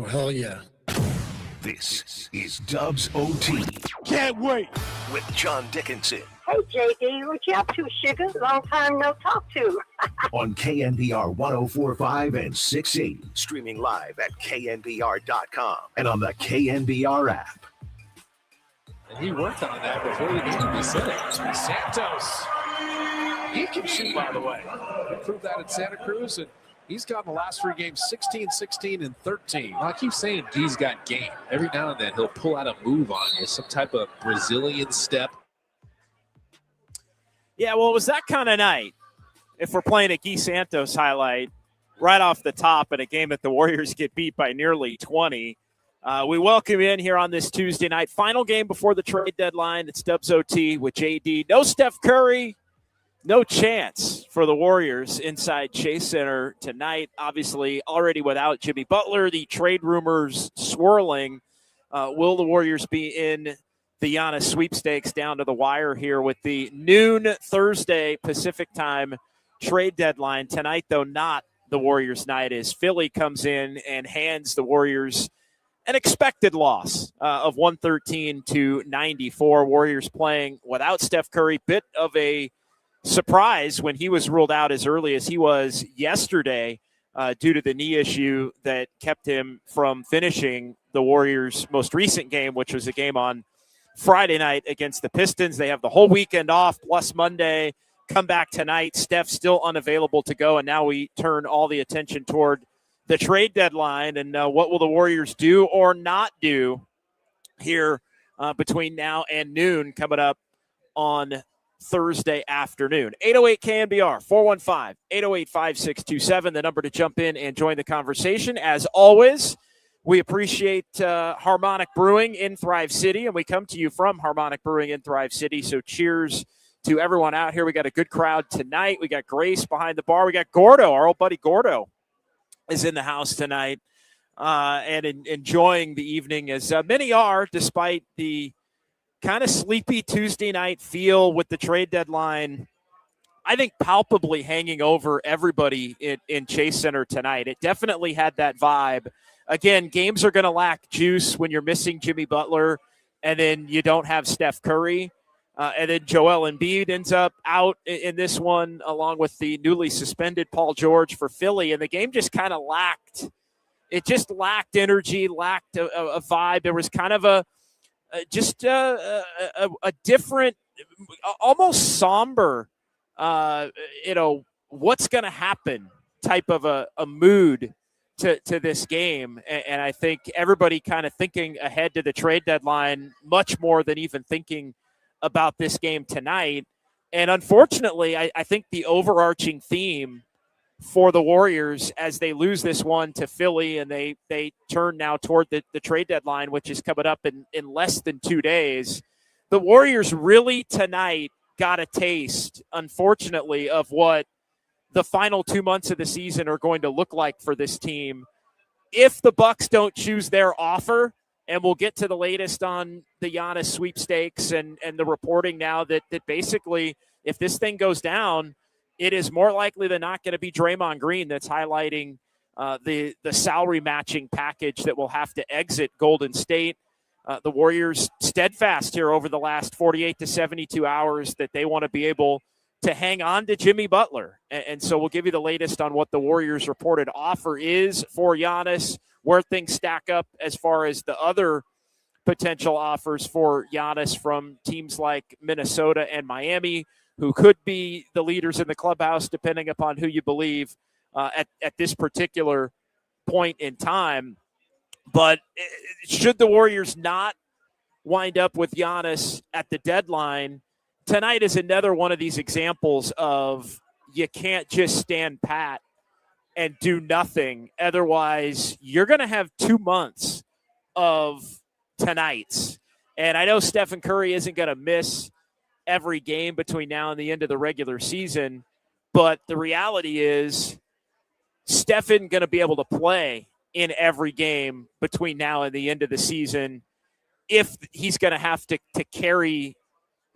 hell yeah. This is Dubs OT. Can't wait. With John Dickinson. Hey, JD, what you up to, sugar? Long time no talk to. On KNBR 104.5 and 680. Streaming live at knbr.com and on the KNBR app. And he worked on that before the game was set. Santos. He can shoot, by the way. He proved that at Santa Cruz, and he's got in the last 3 games 16, 16, and 13. Well, I keep saying D's got game. Every now and then he'll pull out a move on you, some type of Brazilian step. Yeah, well, it was that kind of night. If we're playing a Guy Santos highlight right off the top in a game that the Warriors get beat by nearly 20. We welcome you in here on this Tuesday night. Final game before the trade deadline. It's Dubs OT with JD. No Steph Curry. No chance for the Warriors inside Chase Center tonight. Obviously, already without Jimmy Butler. The trade rumors swirling. Will the Warriors be in the Giannis sweepstakes down to the wire here with the noon Thursday Pacific time trade deadline? Tonight, though, not the Warriors' night, as Philly comes in and hands the Warriors an expected loss of 113-94. Warriors playing without Steph Curry. Bit of a surprise when he was ruled out as early as he was yesterday due to the knee issue that kept him from finishing the Warriors' most recent game, which was a game on Friday night against the Pistons. They have the whole weekend off plus Monday, come back tonight. Steph still unavailable to go, and now we turn all the attention toward the trade deadline and what will the Warriors do or not do here between now and noon coming up on Thursday afternoon. 808 KNBR, 415-808-5627, the number to jump in and join the conversation. As always, we appreciate Harmonic Brewing in Thrive City, and we come to you from Harmonic Brewing in Thrive City, so cheers to everyone out here. We got a good crowd tonight. We got Grace behind the bar. We got Gordo, our old buddy Gordo, is in the house tonight and enjoying the evening, as many are, despite the kind of sleepy Tuesday night feel with the trade deadline, I think palpably hanging over everybody in Chase Center tonight. It definitely had that vibe. Again, games are going to lack juice when you're missing Jimmy Butler and then you don't have Steph Curry. And then Joel Embiid ends up out in this one, along with the newly suspended Paul George for Philly. And the game just kind of lacked. It just lacked energy, lacked a vibe. There was kind of a different, almost somber, what's going to happen type of a mood to this game. And I think everybody kind of thinking ahead to the trade deadline much more than even thinking about this game tonight. And unfortunately, I think the overarching theme for the Warriors as they lose this one to Philly and they turn now toward the trade deadline, which is coming up in less than 2 days, the Warriors really tonight got a taste, unfortunately, of what the final 2 months of the season are going to look like for this team if the Bucks don't choose their offer. And we'll get to the latest on the Giannis sweepstakes and the reporting now that basically if this thing goes down, it is more likely than not going to be Draymond Green that's highlighting the salary matching package that will have to exit Golden State. The Warriors steadfast here over the last 48 to 72 hours that they want to be able to hang on to Jimmy Butler. And so we'll give you the latest on what the Warriors reported offer is for Giannis, where things stack up as far as the other potential offers for Giannis from teams like Minnesota and Miami, who could be the leaders in the clubhouse, depending upon who you believe at this particular point in time. But should the Warriors not wind up with Giannis at the deadline, tonight is another one of these examples of you can't just stand pat and do nothing. Otherwise, you're going to have 2 months of tonights. And I know Stephen Curry isn't going to miss every game between now and the end of the regular season, but the reality is Steph isn't going to be able to play in every game between now and the end of the season if he's going to have to carry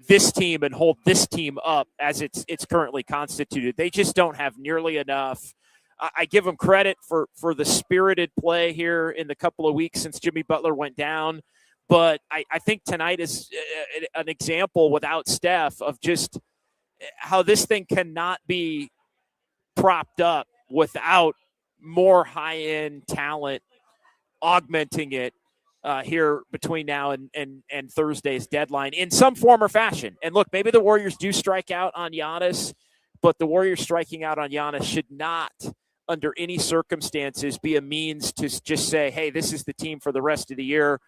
this team and hold this team up as it's currently constituted. They just don't have nearly enough I give them credit for the spirited play here in the couple of weeks since Jimmy Butler went down. But I think tonight is an example without Steph of just how this thing cannot be propped up without more high-end talent augmenting it here between now and Thursday's deadline in some form or fashion. And look, maybe the Warriors do strike out on Giannis, but the Warriors striking out on Giannis should not, under any circumstances, be a means to just say, hey, this is the team for the rest of the year,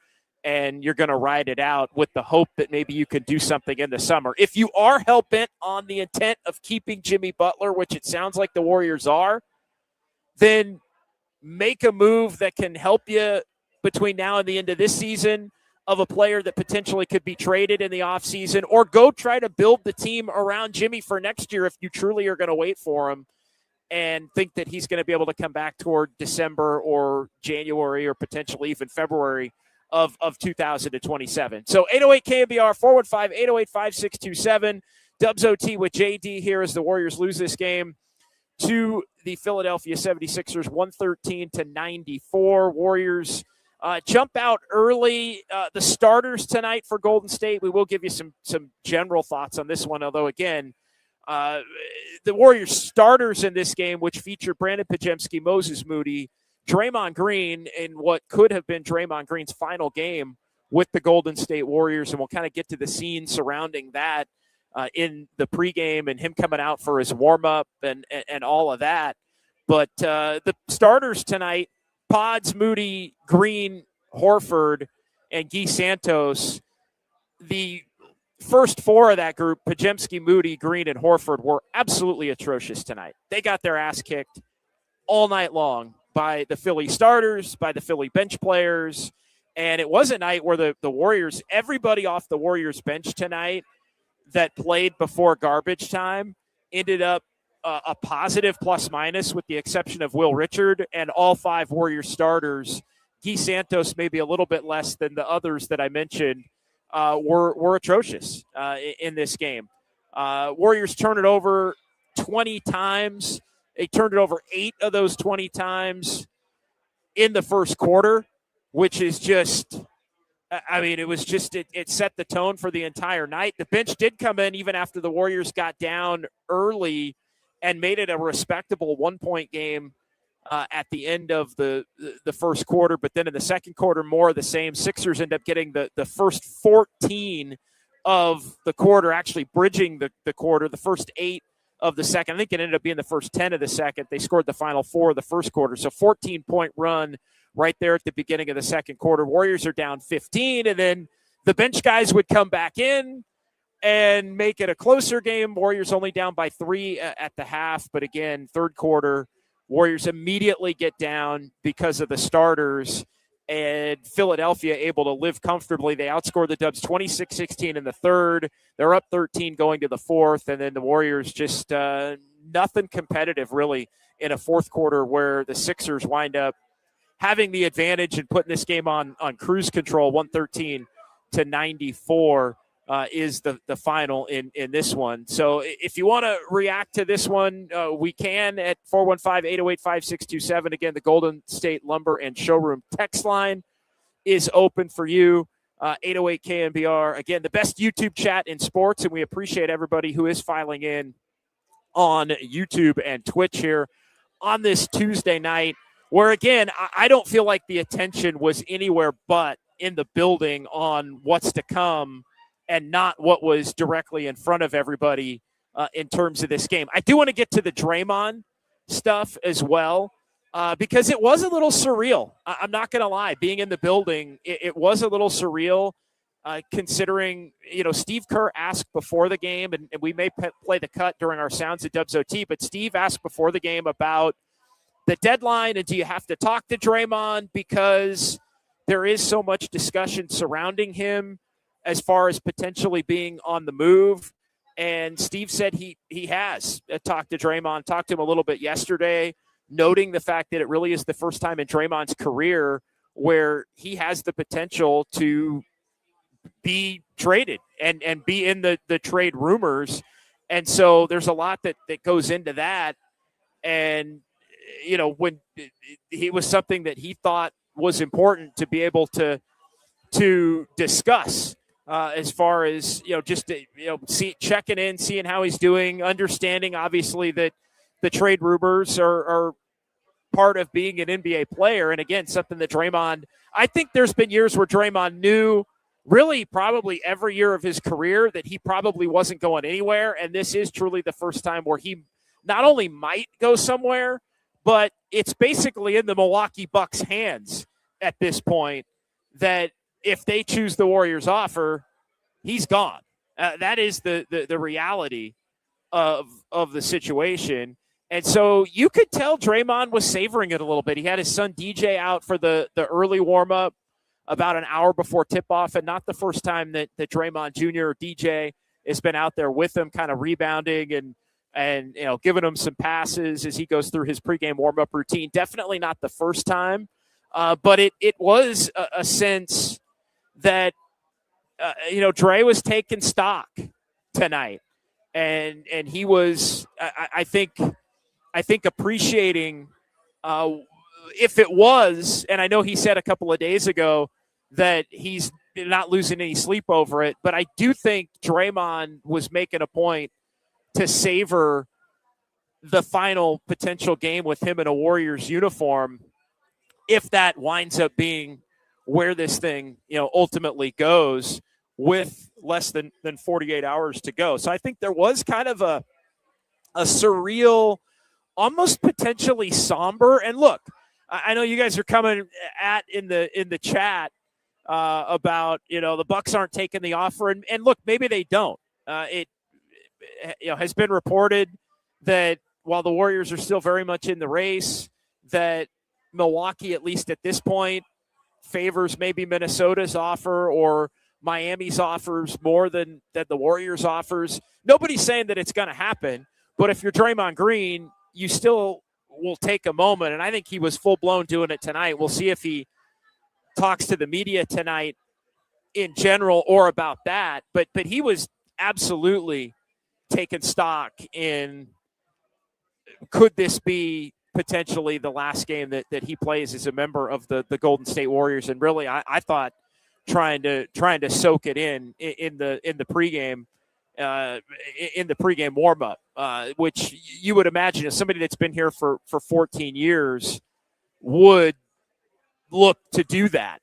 and you're going to ride it out with the hope that maybe you could do something in the summer. If you are hell-bent on the intent of keeping Jimmy Butler, which it sounds like the Warriors are, then make a move that can help you between now and the end of this season of a player that potentially could be traded in the offseason, or go try to build the team around Jimmy for next year if you truly are going to wait for him and think that he's going to be able to come back toward December or January or potentially even February of 2027. So 808 KNBR 415-808-5627. Dubs OT with JD here as the Warriors lose this game to the Philadelphia 76ers 113-94. Warriors jump out early. The starters tonight for Golden State, we will give you some general thoughts on this one, although again, the Warriors starters in this game, which featured Brandon Pajemski, Moses Moody, Draymond Green in what could have been Draymond Green's final game with the Golden State Warriors, and we'll kind of get to the scene surrounding that in the pregame and him coming out for his warm-up and all of that. But the starters tonight, Pods, Moody, Green, Horford, and Guy Santos, the first four of that group, Pajemski, Moody, Green, and Horford, were absolutely atrocious tonight. They got their ass kicked all night long by the Philly starters, by the Philly bench players. And it was a night where the Warriors, everybody off the Warriors bench tonight that played before garbage time ended up a positive plus-minus with the exception of Will Richard, and all five Warriors starters, Guy Santos maybe a little bit less than the others that I mentioned, were atrocious in this game. Warriors turn it over 20 times. They turned it over 8 of those 20 times in the first quarter, which is just, I mean, it was just, it set the tone for the entire night. The bench did come in even after the Warriors got down early and made it a respectable 1-point game at the end of the first quarter. But then in the second quarter, more of the same. Sixers end up getting the first 14 of the quarter, actually bridging the quarter, the first 8 of the second. I think it ended up being the first 10 of the second. They scored the final 4 of the first quarter. So 14-point run right there at the beginning of the second quarter. Warriors are down 15, and then the bench guys would come back in and make it a closer game. Warriors only down by 3 at the half. But again, third quarter, Warriors immediately get down because of the starters, and Philadelphia able to live comfortably. They outscored the Dubs 26-16 in the third. They're up 13 going to the fourth, and then the Warriors just nothing competitive really in a fourth quarter where the Sixers wind up having the advantage and putting this game on cruise control. 113-94 is the final in this one. So if you want to react to this one, we can at 415-808-5627. Again, the Golden State Lumber and Showroom text line is open for you. 808 KNBR. Again, the best YouTube chat in sports, and we appreciate everybody who is filing in on YouTube and Twitch here on this Tuesday night, where, again, I don't feel like the attention was anywhere but in the building on what's to come and not what was directly in front of everybody in terms of this game. I do want to get to the Draymond stuff as well, because it was a little surreal. I'm not going to lie. Being in the building, it was a little surreal, considering, Steve Kerr asked before the game, and we may play the cut during our Sounds at Dubs OT, but Steve asked before the game about the deadline, and do you have to talk to Draymond because there is so much discussion surrounding him as far as potentially being on the move. And Steve said he has talked to Draymond, talked to him a little bit yesterday, noting the fact that it really is the first time in Draymond's career where he has the potential to be traded and be in the trade rumors. And so there's a lot that goes into that. And when he was something that he thought was important to be able to discuss as far as, just, checking in, seeing how he's doing, understanding obviously that the trade rumors are part of being an NBA player. And again, something that Draymond, I think there's been years where Draymond knew really probably every year of his career that he probably wasn't going anywhere. And this is truly the first time where he not only might go somewhere, but it's basically in the Milwaukee Bucks' hands at this point that if they choose the Warriors offer, he's gone. That is the reality of the situation. And so you could tell Draymond was savoring it a little bit. He had his son DJ out for the early warm-up about an hour before tip-off, and not the first time that Draymond Jr. or DJ has been out there with him, kind of rebounding and giving him some passes as he goes through his pregame warm-up routine. Definitely not the first time, but it was a sense that Dre was taking stock tonight, and he was I think appreciating if it was, and I know he said a couple of days ago that he's not losing any sleep over it, but I do think Draymond was making a point to savor the final potential game with him in a Warriors uniform, if that winds up being where this thing, ultimately goes with less than 48 hours to go. So I think there was kind of a surreal, almost potentially somber. And look, I know you guys are coming at in the chat about, the Bucks aren't taking the offer, and look, maybe they don't. It has been reported that while the Warriors are still very much in the race, that Milwaukee, at least at this point, favors maybe Minnesota's offer or Miami's offers more than the Warriors' offers. Nobody's saying that it's going to happen, but if you're Draymond Green, you still will take a moment, and I think he was full-blown doing it tonight. We'll see if he talks to the media tonight in general or about that, but he was absolutely taking stock in, could this be potentially the last game that he plays as a member of the Golden State Warriors? And really, I thought trying to soak it in the pregame warm-up, which you would imagine as somebody that's been here for 14 years would look to do that.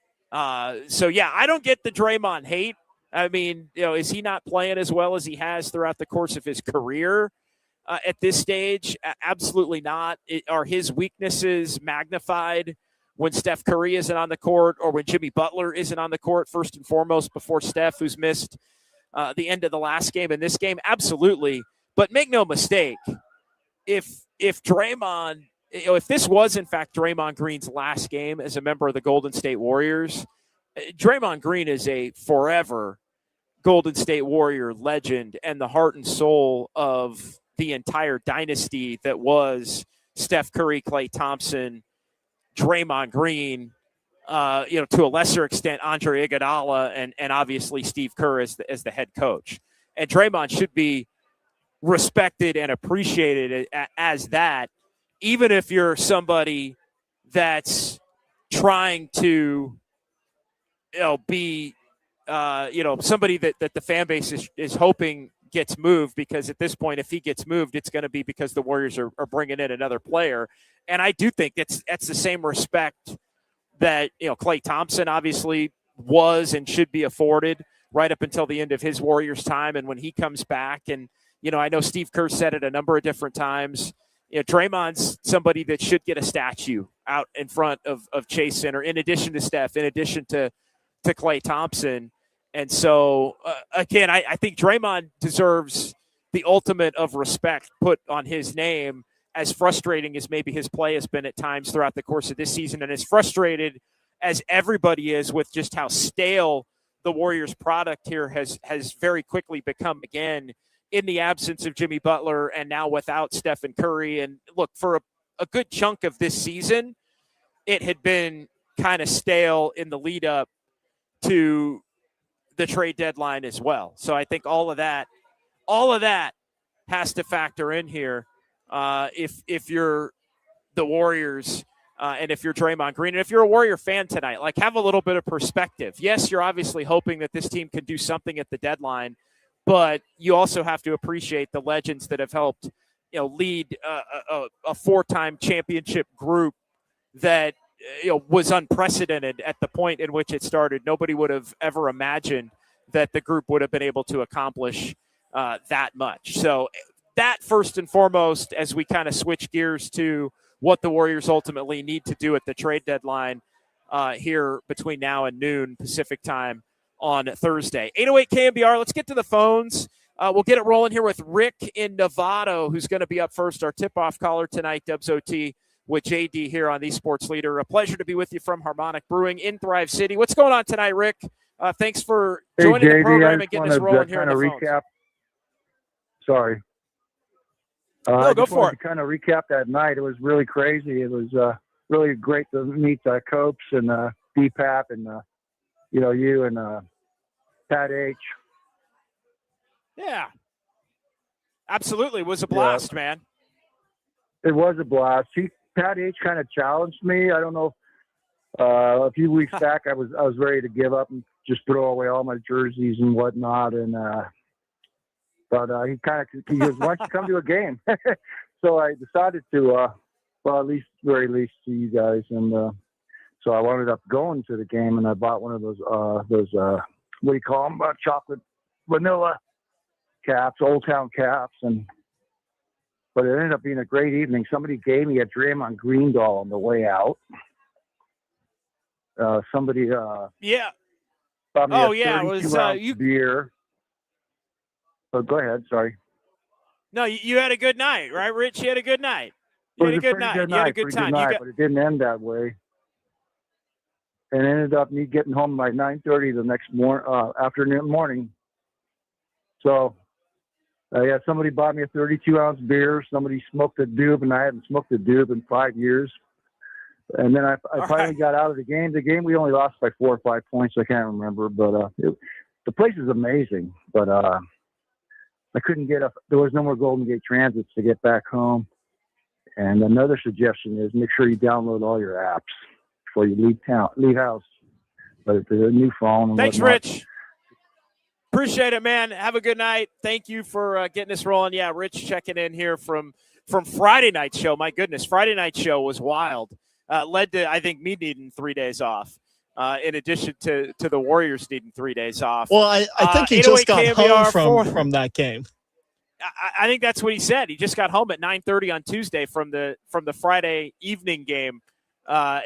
So yeah, I don't get the Draymond hate. I mean, is he not playing as well as he has throughout the course of his career at this stage? Absolutely not. Are his weaknesses magnified when Steph Curry isn't on the court or when Jimmy Butler isn't on the court, first and foremost, before Steph, who's missed the end of the last game and this game? Absolutely. But make no mistake, if Draymond, if this was in fact Draymond Green's last game as a member of the Golden State Warriors, Draymond Green is a forever Golden State Warrior legend and the heart and soul of the entire dynasty that was Steph Curry, Klay Thompson, Draymond Green, to a lesser extent, Andre Iguodala, and obviously Steve Kerr as the head coach. And Draymond should be respected and appreciated as that, even if you're somebody that's trying to, be, somebody that the fan base is hoping gets moved, because at this point, if he gets moved, it's going to be because the Warriors are bringing in another player. And I do think that's the same respect that, Klay Thompson obviously was and should be afforded right up until the end of his Warriors time. And when he comes back, and, I know Steve Kerr said it a number of different times, Draymond's somebody that should get a statue out in front of Chase Center, in addition to Steph, in addition to Klay Thompson. And so, again, I think Draymond deserves the ultimate of respect put on his name, as frustrating as maybe his play has been at times throughout the course of this season, and as frustrated as everybody is with just how stale the Warriors product here has very quickly become, again, in the absence of Jimmy Butler and now without Stephen Curry. And look, for a good chunk of this season, it had been kind of stale in the lead up to the trade deadline as well. So I think all of that has to factor in here. If you're the Warriors. And if you're Draymond Green, and if you're a Warrior fan tonight, like, have a little bit of perspective. Yes, you're obviously hoping that this team can do something at the deadline, but you also have to appreciate the legends that have helped, lead a four-time championship group that was unprecedented at the point in which it started. Nobody would have ever imagined that the group would have been able to accomplish that much. So that first and foremost, as we kind of switch gears to what the Warriors ultimately need to do at the trade deadline here between now and noon Pacific time on Thursday. 808 KMBR, let's get to the phones. We'll get it rolling here with Rick in Novato, who's going to be up first, our tip-off caller tonight, Dubs OT with JD here on the Sports Leader. A pleasure to be with you from Harmonic Brewing in Thrive City. What's going on tonight, Rick? Thanks for joining JD, the program and getting us rolling here on the recap. Sorry. No, go for it. To kind of recap that night. It was really crazy. It was really great to meet Copes and DPAP and, you and Pat H. Yeah. Absolutely. It was a blast, man. It was a blast. Pat H kind of challenged me. I don't know. A few weeks back, I was ready to give up and just throw away all my jerseys and whatnot. And but he goes, "Why don't you come to a game?" So I decided to, very least see you guys. And so I wound up going to the game, and I bought one of those what do you call them? Chocolate vanilla caps, Old Town caps, but it ended up being a great evening. Somebody gave me a Draymond Green doll on the way out. Somebody bought me a 32-ounce beer. Oh, go ahead. Sorry. No, you had a good night, right, Rich? You had a good night. You had a good night. You had a good time. But it didn't end that way. And it ended up me getting home by 9:30 the next morning. So, somebody bought me a 32-ounce beer. Somebody smoked a doob, and I hadn't smoked a doob in 5 years. And then I finally got out of the game. The game we only lost by 4 or 5 points. I can't remember, but the place is amazing. But I couldn't get up. There was no more Golden Gate Transits to get back home. And another suggestion is make sure you download all your apps before you leave house. But it's a new phone. Thanks, Rich. Appreciate it, man. Have a good night. Thank you for getting us rolling. Yeah, Rich checking in here from Friday night's show. My goodness, Friday night show was wild. Led to, I think, me needing 3 days off, in addition to the Warriors needing 3 days off. Well, I think he just got home from that game. I think that's what he said. He just got home at 9:30 on Tuesday from the Friday evening game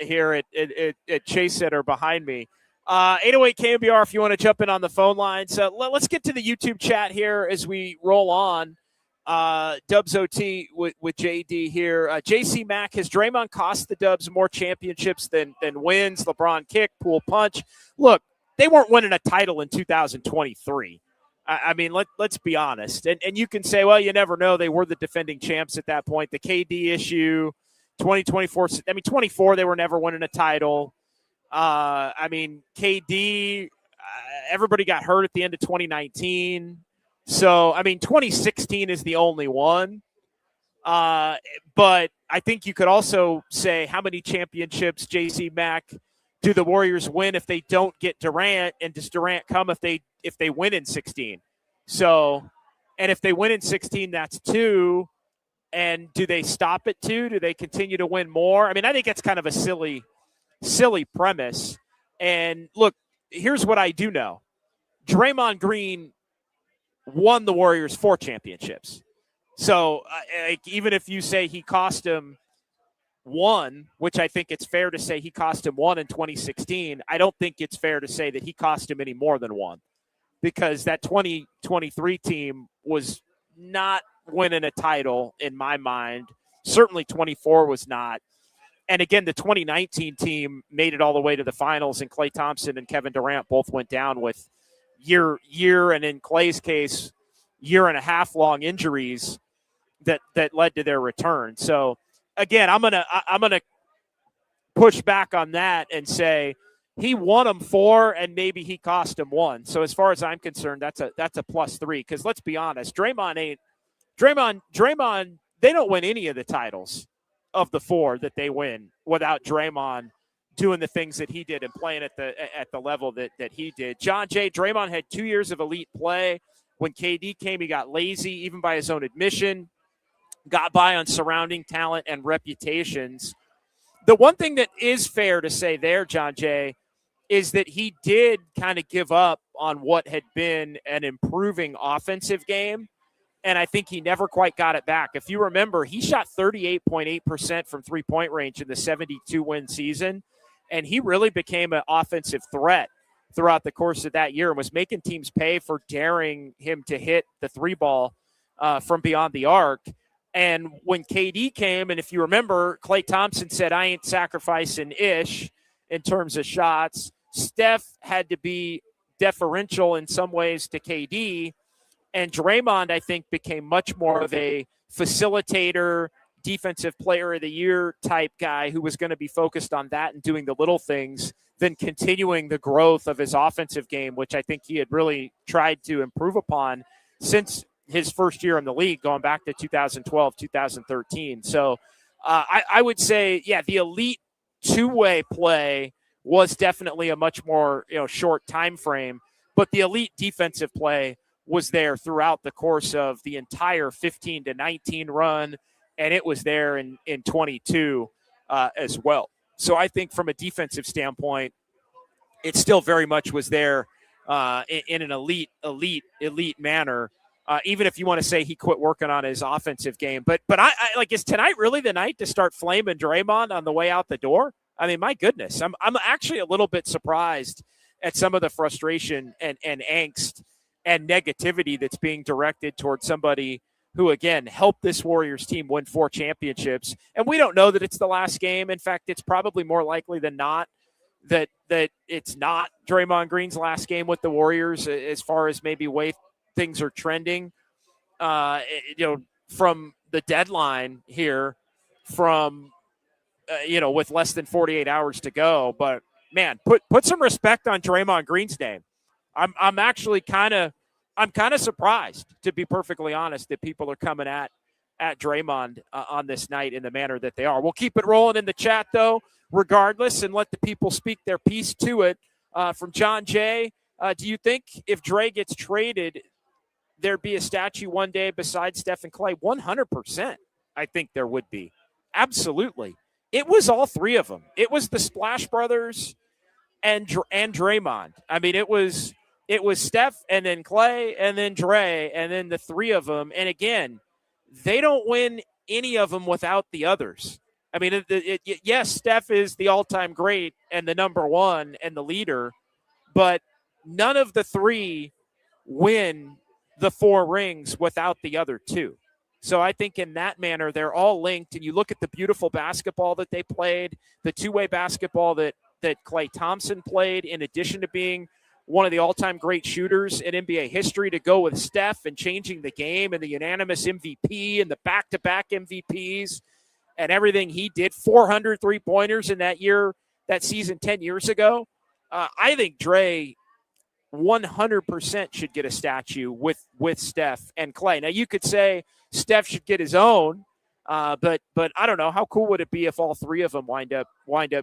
here at Chase Center behind me. 808 KMBR if you want to jump in on the phone lines. Let's get to the YouTube chat here as we roll on. Dubs OT with JD here. JC Mack, has Draymond cost the Dubs more championships than wins? LeBron kick, pool punch. Look, they weren't winning a title in 2023. I mean, let's be honest. And you can say, well, you never know. They were the defending champs at that point. The KD issue, 2024. I mean, 24, they were never winning a title. I mean, KD, everybody got hurt at the end of 2019. So, I mean, 2016 is the only one. But I think you could also say how many championships, JC Mack, do the Warriors win if they don't get Durant, and does Durant come if they win in 16? So, and if they win in 16, that's 2. And do they stop at 2? Do they continue to win more? I mean, I think it's kind of a silly premise. And look, here's what I do know. Draymond Green won the Warriors 4 championships. So even if you say he cost him 1, which I think it's fair to say he cost him 1 in 2016, I don't think it's fair to say that he cost him any more than 1, because that 2023 team was not winning a title in my mind. Certainly 24 was not. And again, the 2019 team made it all the way to the finals, and Klay Thompson and Kevin Durant both went down with year, and in Klay's case, 1.5 long injuries that led to their return. So again, I'm gonna push back on that and say he won them 4, and maybe he cost him 1. So as far as I'm concerned, that's a +3. Because let's be honest, Draymond, they don't win any of the titles of the four that they win without Draymond doing the things that he did and playing at the level that he did. John Jay, Draymond had 2 years of elite play. When KD came, he got lazy, even by his own admission, got by on surrounding talent and reputations. The one thing that is fair to say there, John Jay, is that he did kind of give up on what had been an improving offensive game, and I think he never quite got it back. If you remember, he shot 38.8% from three-point range in the 72-win season, and he really became an offensive threat throughout the course of that year and was making teams pay for daring him to hit the three ball from beyond the arc. And when KD came, and if you remember, Klay Thompson said, I ain't sacrificing ish in terms of shots. Steph had to be deferential in some ways to KD. And Draymond, I think, became much more of a facilitator, defensive player of the year type guy who was going to be focused on that and doing the little things than continuing the growth of his offensive game, which I think he had really tried to improve upon since his first year in the league, going back to 2012, 2013. So I would say, yeah, the elite two-way play was definitely a much more short time frame, but the elite defensive play was there throughout the course of the entire 15-19 run, and it was there in 22 as well. So I think from a defensive standpoint, it still very much was there in an elite manner. Even if you want to say he quit working on his offensive game. But I like, is tonight really the night to start flaming Draymond on the way out the door? I mean, my goodness, I'm actually a little bit surprised at some of the frustration and angst and negativity that's being directed towards somebody who, again, helped this Warriors team win 4 championships. And we don't know that it's the last game. In fact, it's probably more likely than not that it's not Draymond Green's last game with the Warriors as far as maybe way things are trending, from the deadline here from, with less than 48 hours to go. But man, put some respect on Draymond Green's name. I'm actually kind of surprised, to be perfectly honest, that people are coming at Draymond on this night in the manner that they are. We'll keep it rolling in the chat though, regardless, and let the people speak their piece to it. From John Jay, do you think if Dre gets traded, there'd be a statue one day besides Steph and Klay? 100%. I think there would be. Absolutely. It was all three of them. It was the Splash Brothers and Draymond. I mean, it was Steph and then Klay and then Dre and then the three of them. And again, they don't win any of them without the others. I mean, yes, Steph is the all-time great and the number one and the leader, but none of the three win the 4 rings without the other 2. So I think in that manner, they're all linked. And you look at the beautiful basketball that they played, the two-way basketball that Klay Thompson played, in addition to being one of the all-time great shooters in NBA history, to go with Steph and changing the game and the unanimous MVP and the back-to-back MVPs and everything he did, 400 three-pointers in that season 10 years ago. I think Dre 100% should get a statue with Steph and Klay. Now, you could say Steph should get his own, but I don't know. How cool would it be if all three of them wind up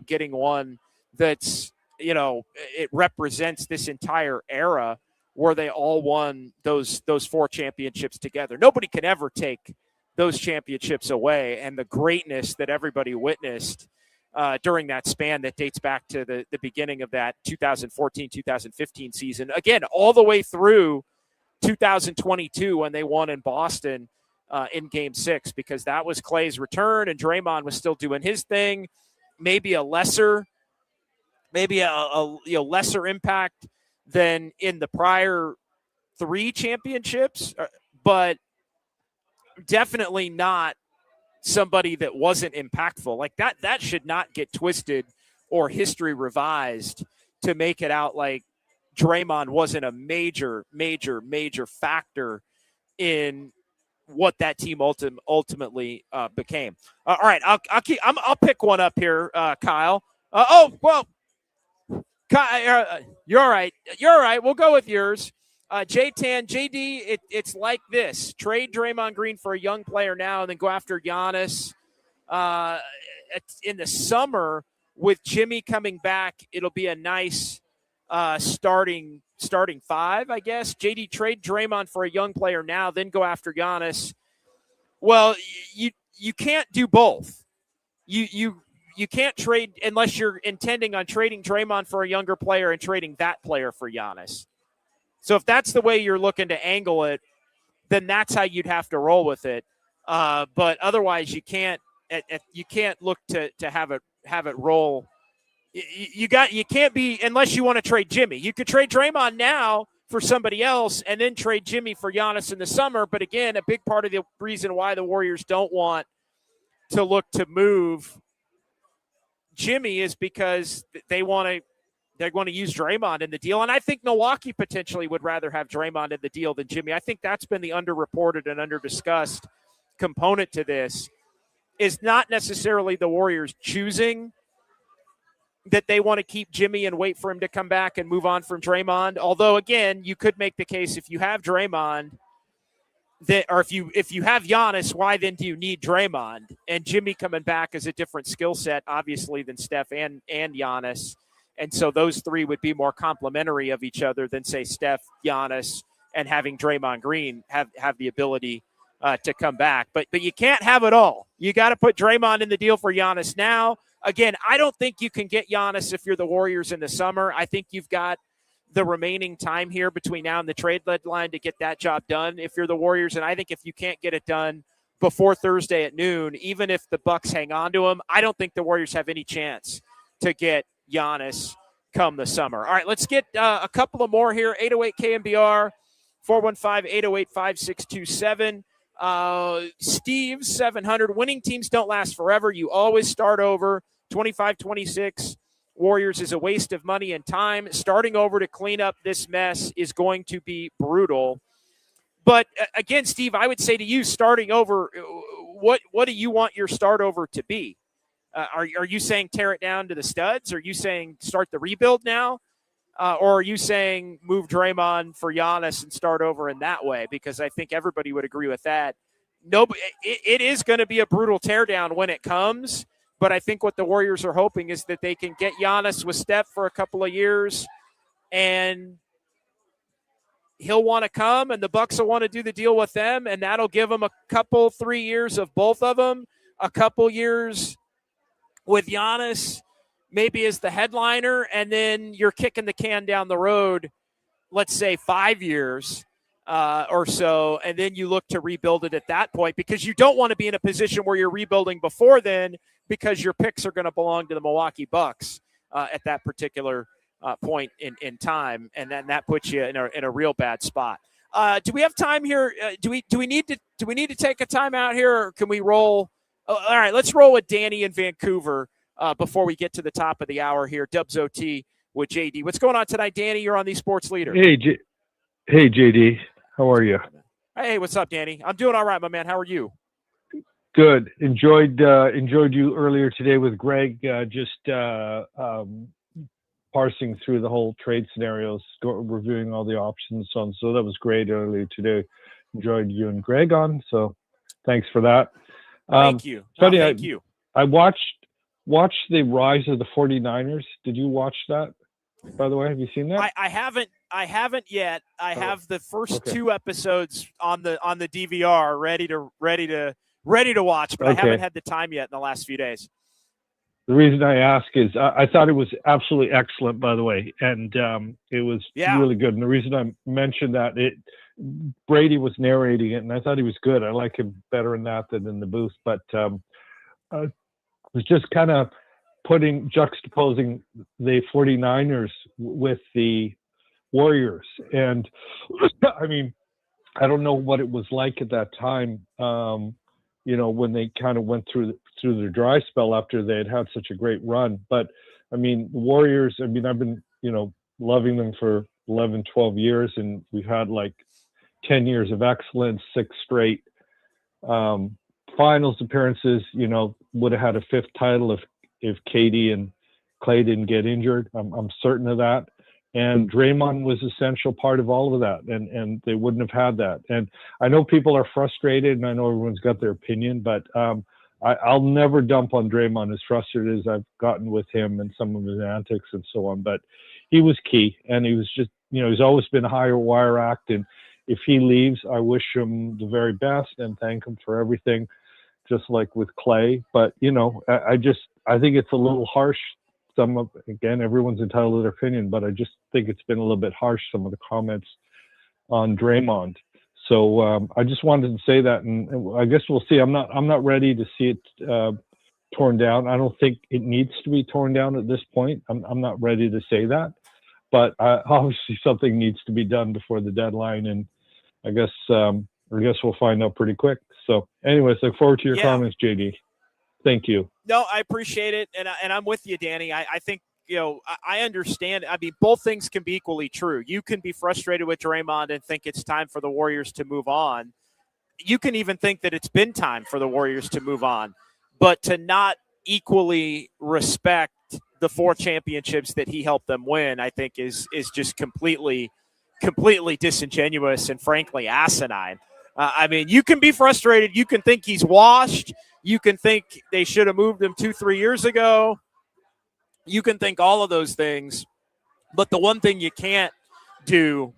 getting one that's, it represents this entire era where they all won those 4 championships together. Nobody can ever take those championships away, and the greatness that everybody witnessed during that span that dates back to the beginning of that 2014-2015 season. Again, all the way through 2022 when they won in Boston in Game 6, because that was Klay's return and Draymond was still doing his thing. Maybe a lesser impact than in the prior 3 championships, but definitely not somebody that wasn't impactful. Like that should not get twisted or history revised to make it out like Draymond wasn't a major factor in what that team ultimately became. All right, I'll pick one up here, Kyle. Kyle, you're all right. You're all right. We'll go with yours. JD, it's like this. Trade Draymond Green for a young player now and then go after Giannis in the summer with Jimmy coming back, it'll be a nice starting five, I guess. JD, trade Draymond for a young player now, then go after Giannis. Well, you can't do both. You can't trade unless you're intending on trading Draymond for a younger player and trading that player for Giannis. So if that's the way you're looking to angle it, then that's how you'd have to roll with it. But otherwise, you can't look to have it roll. You can't be, unless you want to trade Jimmy. You could trade Draymond now for somebody else and then trade Jimmy for Giannis in the summer. But again, a big part of the reason why the Warriors don't want to look to move Jimmy is because they're going to use Draymond in the deal. And I think Milwaukee potentially would rather have Draymond in the deal than Jimmy. I think that's been the underreported and underdiscussed component to this, is not necessarily the Warriors choosing that they want to keep Jimmy and wait for him to come back and move on from Draymond. Although, again, you could make the case if you have Draymond, or if you have Giannis, why then do you need Draymond? And Jimmy coming back is a different skill set, obviously, than Steph and Giannis. And so those three would be more complementary of each other than, say, Steph, Giannis, and having Draymond Green have the ability to come back. But you can't have it all. You got to put Draymond in the deal for Giannis now. Again, I don't think you can get Giannis if you're the Warriors in the summer. I think you've got the remaining time here between now and the trade deadline to get that job done if you're the Warriors. And I think if you can't get it done before Thursday at noon, even if the Bucks hang on to him, I don't think the Warriors have any chance to get Giannis come the summer. All right, let's get a couple of more here. 808 KMBR, 415-808-5627. Steve, 700. Winning teams don't last forever. You always start over. 25-26 Warriors is a waste of money and time. Starting over to clean up this mess is going to be brutal. But again, Steve, I would say to you, starting over, what do you want your start over to be? Are you saying tear it down to the studs? Are you saying start the rebuild now? Or are you saying move Draymond for Giannis and start over in that way? Because I think everybody would agree with that. It is going to be a brutal teardown when it comes. But I think what the Warriors are hoping is that they can get Giannis with Steph for a couple of years, and he'll want to come, and the Bucks will want to do the deal with them, and that'll give them 3 years of both of them, a couple years with Giannis maybe as the headliner, and then you're kicking the can down the road, let's say 5 years or so, and then you look to rebuild it at that point, because you don't want to be in a position where you're rebuilding before then, because your picks are going to belong to the Milwaukee Bucks at that particular point in time, and then that puts you in a real bad spot. Do we have time here? Do we need to take a timeout here, or can we roll? All right, let's roll with Danny in Vancouver before we get to the top of the hour here. Dubs OT with JD. What's going on tonight, Danny? You're on the Sports Leader. Hey, JD. How are you? Hey, what's up, Danny? I'm doing all right, my man. How are you? Good. Enjoyed you earlier today with Greg, just parsing through the whole trade scenarios, reviewing all the options. So that was great earlier today. Enjoyed you and Greg on. So thanks for that. Thank you. Thank you. I watched the rise of the 49ers. Did you watch that, by the way? Have you seen that? I haven't yet. I have the first 2 episodes on the DVR ready to watch, but I haven't had the time yet in the last few days. The reason I ask is I thought it was absolutely excellent, by the way, and it was really good. And the reason I mentioned that, Brady was narrating it, and I thought he was good. I like him better in that than in the booth, but it was just kind of juxtaposing the 49ers with the Warriors. And I mean, I don't know what it was like at that time, when they kind of went through their dry spell after they had such a great run. But I mean, the Warriors, I've been, loving them for 11, 12 years, and we've had like 10 years of excellence, 6 straight finals appearances. Would have had a 5th title if KD and Clay didn't get injured. I'm certain of that. And Draymond was an essential part of all of that, and they wouldn't have had that. And I know people are frustrated, and I know everyone's got their opinion, but I'll never dump on Draymond, as frustrated as I've gotten with him and some of his antics and so on. But he was key, and he was just, he's always been a higher wire act. And if he leaves, I wish him the very best and thank him for everything, just like with Clay. But, I think it's a little harsh. Again, everyone's entitled to their opinion, but I just think it's been a little bit harsh, some of the comments on Draymond. So I just wanted to say that, and I guess we'll see. I'm not ready to see it torn down. I don't think it needs to be torn down at this point. I'm not ready to say that, but obviously something needs to be done before the deadline, and I guess we'll find out pretty quick. So, anyways, look forward to your comments, JD. Thank you. No, I appreciate it, and I'm with you, Danny. I think. I understand. I mean, both things can be equally true. You can be frustrated with Draymond and think it's time for the Warriors to move on. You can even think that it's been time for the Warriors to move on. But to not equally respect the 4 championships that he helped them win, I think is just completely disingenuous and frankly asinine. I mean, you can be frustrated. You can think he's washed. You can think they should have moved him 2-3 years ago. You can think all of those things, but the one thing you can't do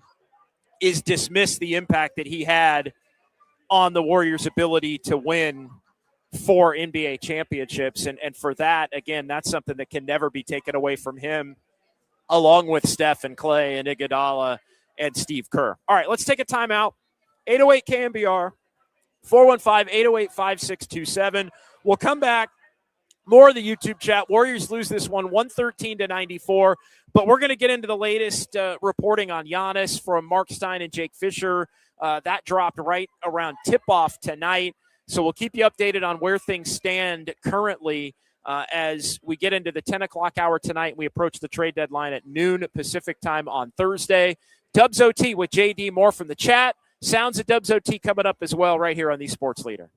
is dismiss the impact that he had on the Warriors' ability to win 4 NBA championships. And for that, again, that's something that can never be taken away from him, along with Steph and Clay and Iguodala and Steve Kerr. All right, let's take a timeout. 808 KNBR, 415-808-5627. We'll come back. More of the YouTube chat. Warriors lose this one 113-94, but we're going to get into the latest reporting on Giannis from Mark Stein and Jake Fisher. That dropped right around tip-off tonight, so we'll keep you updated on where things stand currently as we get into the 10 o'clock hour tonight. We approach the trade deadline at noon Pacific time on Thursday. Dubs OT with JD, more from the chat. Sounds of Dubs OT coming up as well right here on the Sports Leader.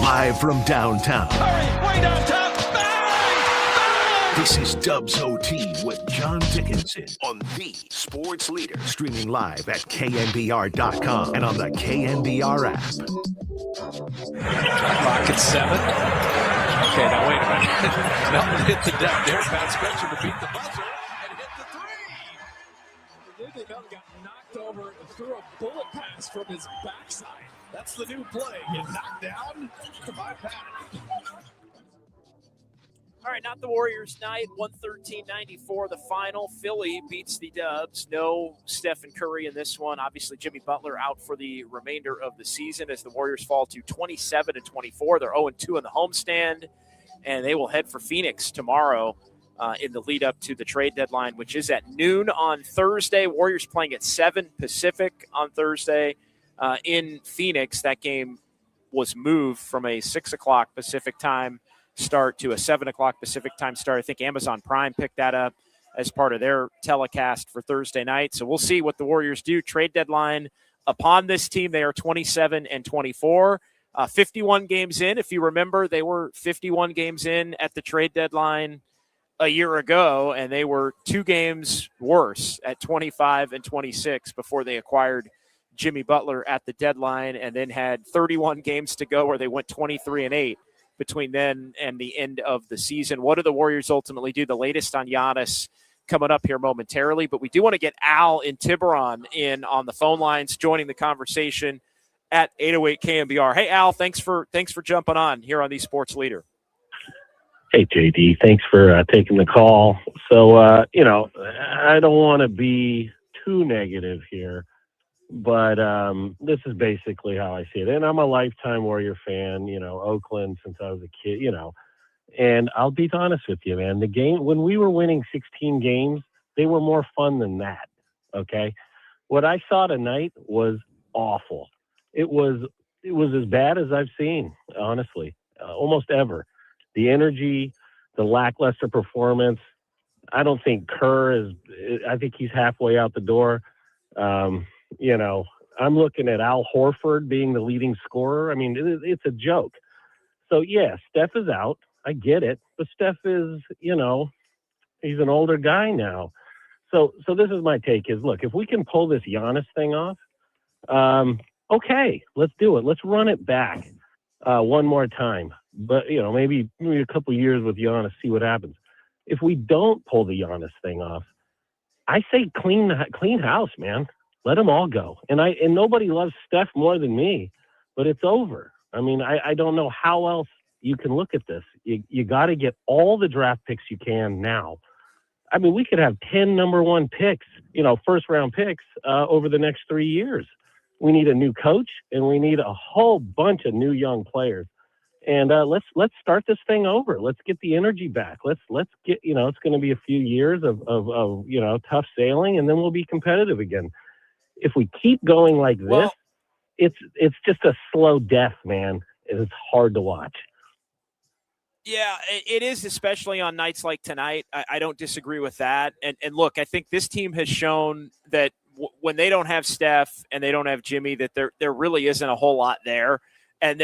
Live from downtown. Hurry, way downtown. Bang! This is Dubs OT with John Dickinson on the Sports Leader. Streaming live at KNBR.com and on the KNBR app. Clock at 7. Okay, now wait a minute. Melton hit the deck there. Pat Spencer to beat the buzzer and hit the 3. Melton got knocked over and threw a bullet pass from his backside. That's the new play. Get knocked down by Pat. All right, not the Warriors night, 113-94, the final. Philly beats the Dubs. No Stephen Curry in this one. Obviously, Jimmy Butler out for the remainder of the season as the Warriors fall to 27-24. They're 0-2 in the homestand, and they will head for Phoenix tomorrow in the lead up to the trade deadline, which is at noon on Thursday. Warriors playing at 7 Pacific on Thursday in Phoenix. That game was moved from a 6 o'clock Pacific time start to a 7 o'clock Pacific time start. I think Amazon Prime picked that up as part of their telecast for Thursday night. So we'll see what the Warriors do. Trade deadline upon this team. They are 27-24, 51 games in. If you remember, they were 51 games in at the trade deadline a year ago, and they were 2 games worse at 25-26 before they acquired Jimmy Butler at the deadline, and then had 31 games to go where they went 23-8. Between then and the end of the season. What do the Warriors ultimately do? The latest on Giannis coming up here momentarily, but we do want to get Al in Tiburon in on the phone lines, joining the conversation at 808 KNBR. Hey, Al, thanks for jumping on here on the Sports Leader. Hey, JD, thanks for taking the call. So, I don't want to be too negative here, but this is basically how I see it. And I'm a lifetime Warrior fan, Oakland since I was a kid, and I'll be honest with you, man, the game, when we were winning 16 games, they were more fun than that. Okay. What I saw tonight was awful. It was as bad as I've seen, honestly, almost ever. The energy, the lackluster performance. I don't think Kerr I think he's halfway out the door. I'm looking at Al Horford being the leading scorer. I mean, it's a joke. So, yeah, Steph is out. I get it. But Steph is, he's an older guy now. So this is my take is, look, if we can pull this Giannis thing off, okay, let's do it. Let's run it back one more time. But, maybe a couple years with Giannis, see what happens. If we don't pull the Giannis thing off, I say clean house, man. Let them all go. And nobody loves Steph more than me, but it's over. I mean, I don't know how else you can look at this. You got to get all the draft picks you can now. I mean, we could have 10 number 1 picks, first round picks over the next 3 years. We need a new coach and we need a whole bunch of new young players. And let's start this thing over. Let's get the energy back. Let's get, it's going to be a few years of tough sailing, and then we'll be competitive again. If we keep going like this, it's just a slow death, man. It's hard to watch. Yeah, it is, especially on nights like tonight. I don't disagree with that. And look, I think this team has shown that when they don't have Steph and they don't have Jimmy, that there really isn't a whole lot there. And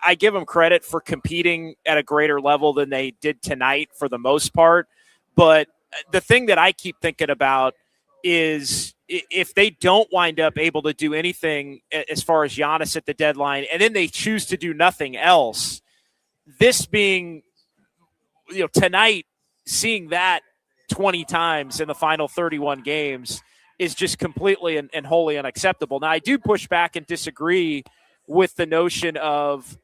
I give them credit for competing at a greater level than they did tonight for the most part. But the thing that I keep thinking about is if they don't wind up able to do anything as far as Giannis at the deadline, and then they choose to do nothing else, this being, tonight, seeing that 20 times in the final 31 games is just completely and wholly unacceptable. Now, I do push back and disagree with the notion of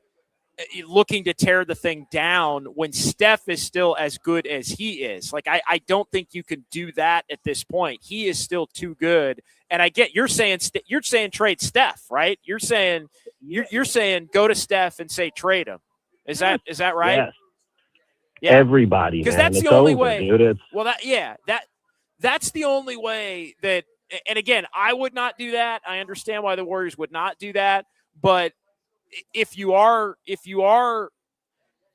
looking to tear the thing down when Steph is still as good as he is. Like, I don't think you can do that at this point. He is still too good. And I get you're saying trade Steph, right? You're saying go to Steph and say trade him. Is that right? Yes. Yeah. Everybody, because that's the only way. Dude. That's the only way that. And again, I would not do that. I understand why the Warriors would not do that, but if you are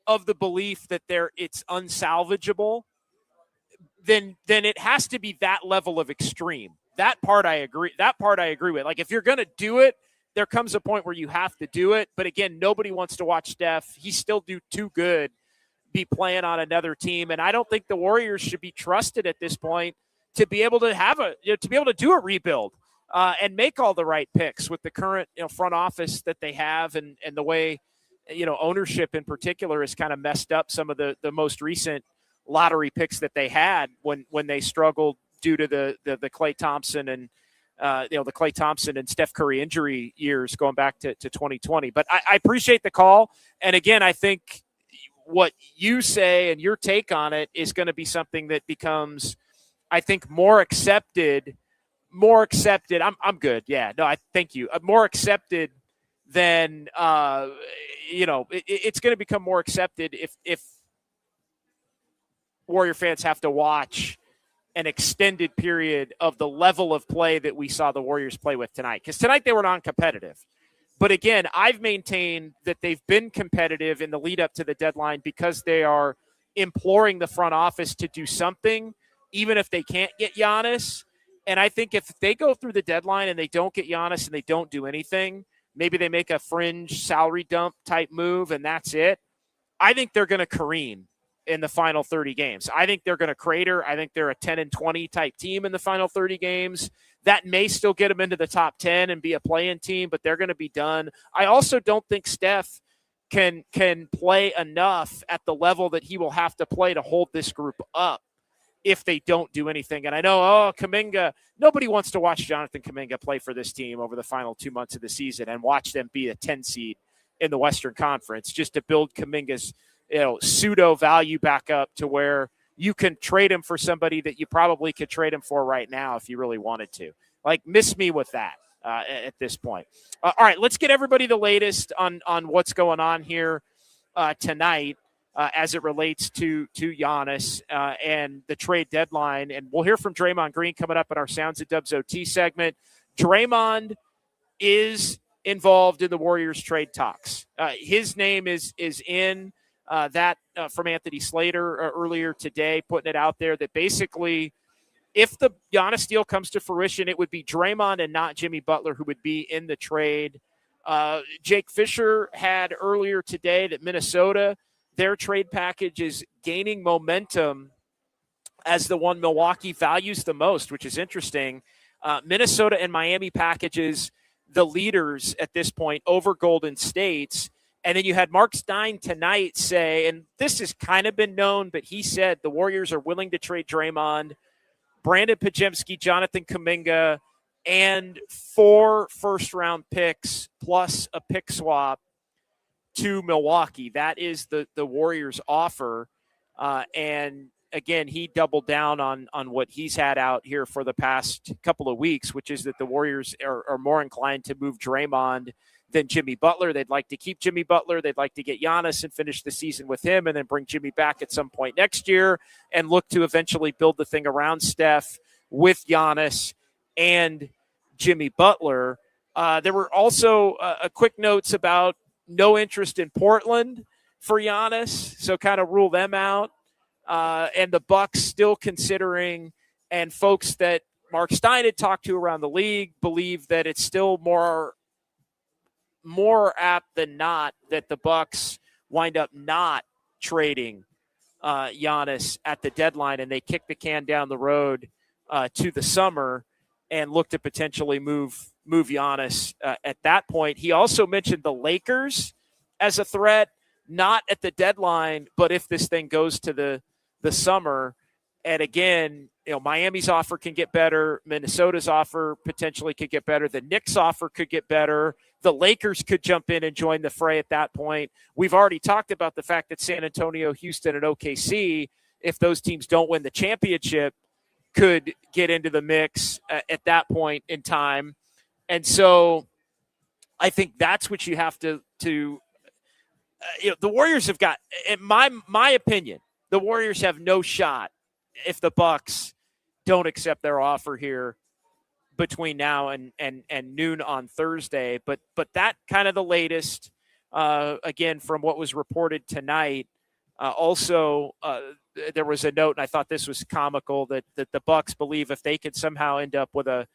of the belief that it's unsalvageable, then it has to be that level of extreme. That part I agree with. Like, if you're going to do it, there comes a point where you have to do it. But again, nobody wants to watch Steph. He's still too good be playing on another team. And I don't think the Warriors should be trusted at this point to be able to have to be able to do a rebuild and make all the right picks with the current front office that they have and the way ownership in particular has kind of messed up some of the most recent lottery picks that they had when they struggled due to the Klay Thompson and the Klay Thompson and Steph Curry injury years going back to 2020. But I appreciate the call. And again, I think what you say and your take on it is going to be something that becomes, I think, more accepted. I'm good. Yeah, no, I thank you. More accepted than, it's going to become more accepted if Warrior fans have to watch an extended period of the level of play that we saw the Warriors play with tonight. Because tonight they were non-competitive. But again, I've maintained that they've been competitive in the lead up to the deadline because they are imploring the front office to do something, even if they can't get Giannis. And I think if they go through the deadline and they don't get Giannis and they don't do anything, maybe they make a fringe salary dump type move and that's it. I think they're going to careen in the final 30 games. I think they're going to crater. I think they're a 10-20 type team in the final 30 games. That may still get them into the top 10 and be a play-in team, but they're going to be done. I also don't think Steph can play enough at the level that he will have to play to hold this group up if they don't do anything. And I know, Kuminga, nobody wants to watch Jonathan Kuminga play for this team over the final 2 months of the season and watch them be a 10 seed in the Western Conference just to build Kuminga's pseudo value back up to where you can trade him for somebody that you probably could trade him for right now if you really wanted to. Like, miss me with that at this point. All right, let's get everybody the latest on what's going on here tonight as it relates to Giannis and the trade deadline. And we'll hear from Draymond Green coming up in our Sounds of Dubs OT segment. Draymond is involved in the Warriors trade talks. His name is in from Anthony Slater earlier today, putting it out there that basically if the Giannis deal comes to fruition, it would be Draymond and not Jimmy Butler who would be in the trade. Jake Fisher had earlier today that Minnesota, their trade package is gaining momentum as the one Milwaukee values the most, which is interesting. Minnesota and Miami packages the leaders at this point over Golden State's. And then you had Mark Stein tonight say, and this has kind of been known, but he said the Warriors are willing to trade Draymond, Brandon Podziemski, Jonathan Kuminga, and 4 first-round picks plus a pick swap to Milwaukee. That is the Warriors' offer. And, again, he doubled down on what he's had out here for the past couple of weeks, which is that the Warriors are more inclined to move Draymond than Jimmy Butler. They'd like to keep Jimmy Butler. They'd like to get Giannis and finish the season with him and then bring Jimmy back at some point next year and look to eventually build the thing around Steph with Giannis and Jimmy Butler. There were also a quick notes about no interest in Portland for Giannis, so kind of rule them out. And the Bucks still considering, and folks that Mark Stein had talked to around the league believe that it's still more apt than not that the Bucks wind up not trading Giannis at the deadline, and they kick the can down the road to the summer and look to potentially move Giannis at that point. He also mentioned the Lakers as a threat, not at the deadline, but if this thing goes to the summer. And again, Miami's offer can get better. Minnesota's offer potentially could get better. The Knicks' offer could get better. The Lakers could jump in and join the fray at that point. We've already talked about the fact that San Antonio, Houston, and OKC, if those teams don't win the championship, could get into the mix at that point in time. And so I think that's what you have to the Warriors have got, in my opinion, the Warriors have no shot if the Bucks don't accept their offer here between now and noon on Thursday. But that kind of the latest, again, from what was reported tonight. Also, there was a note, and I thought this was comical, that the Bucks believe if they could somehow end up with a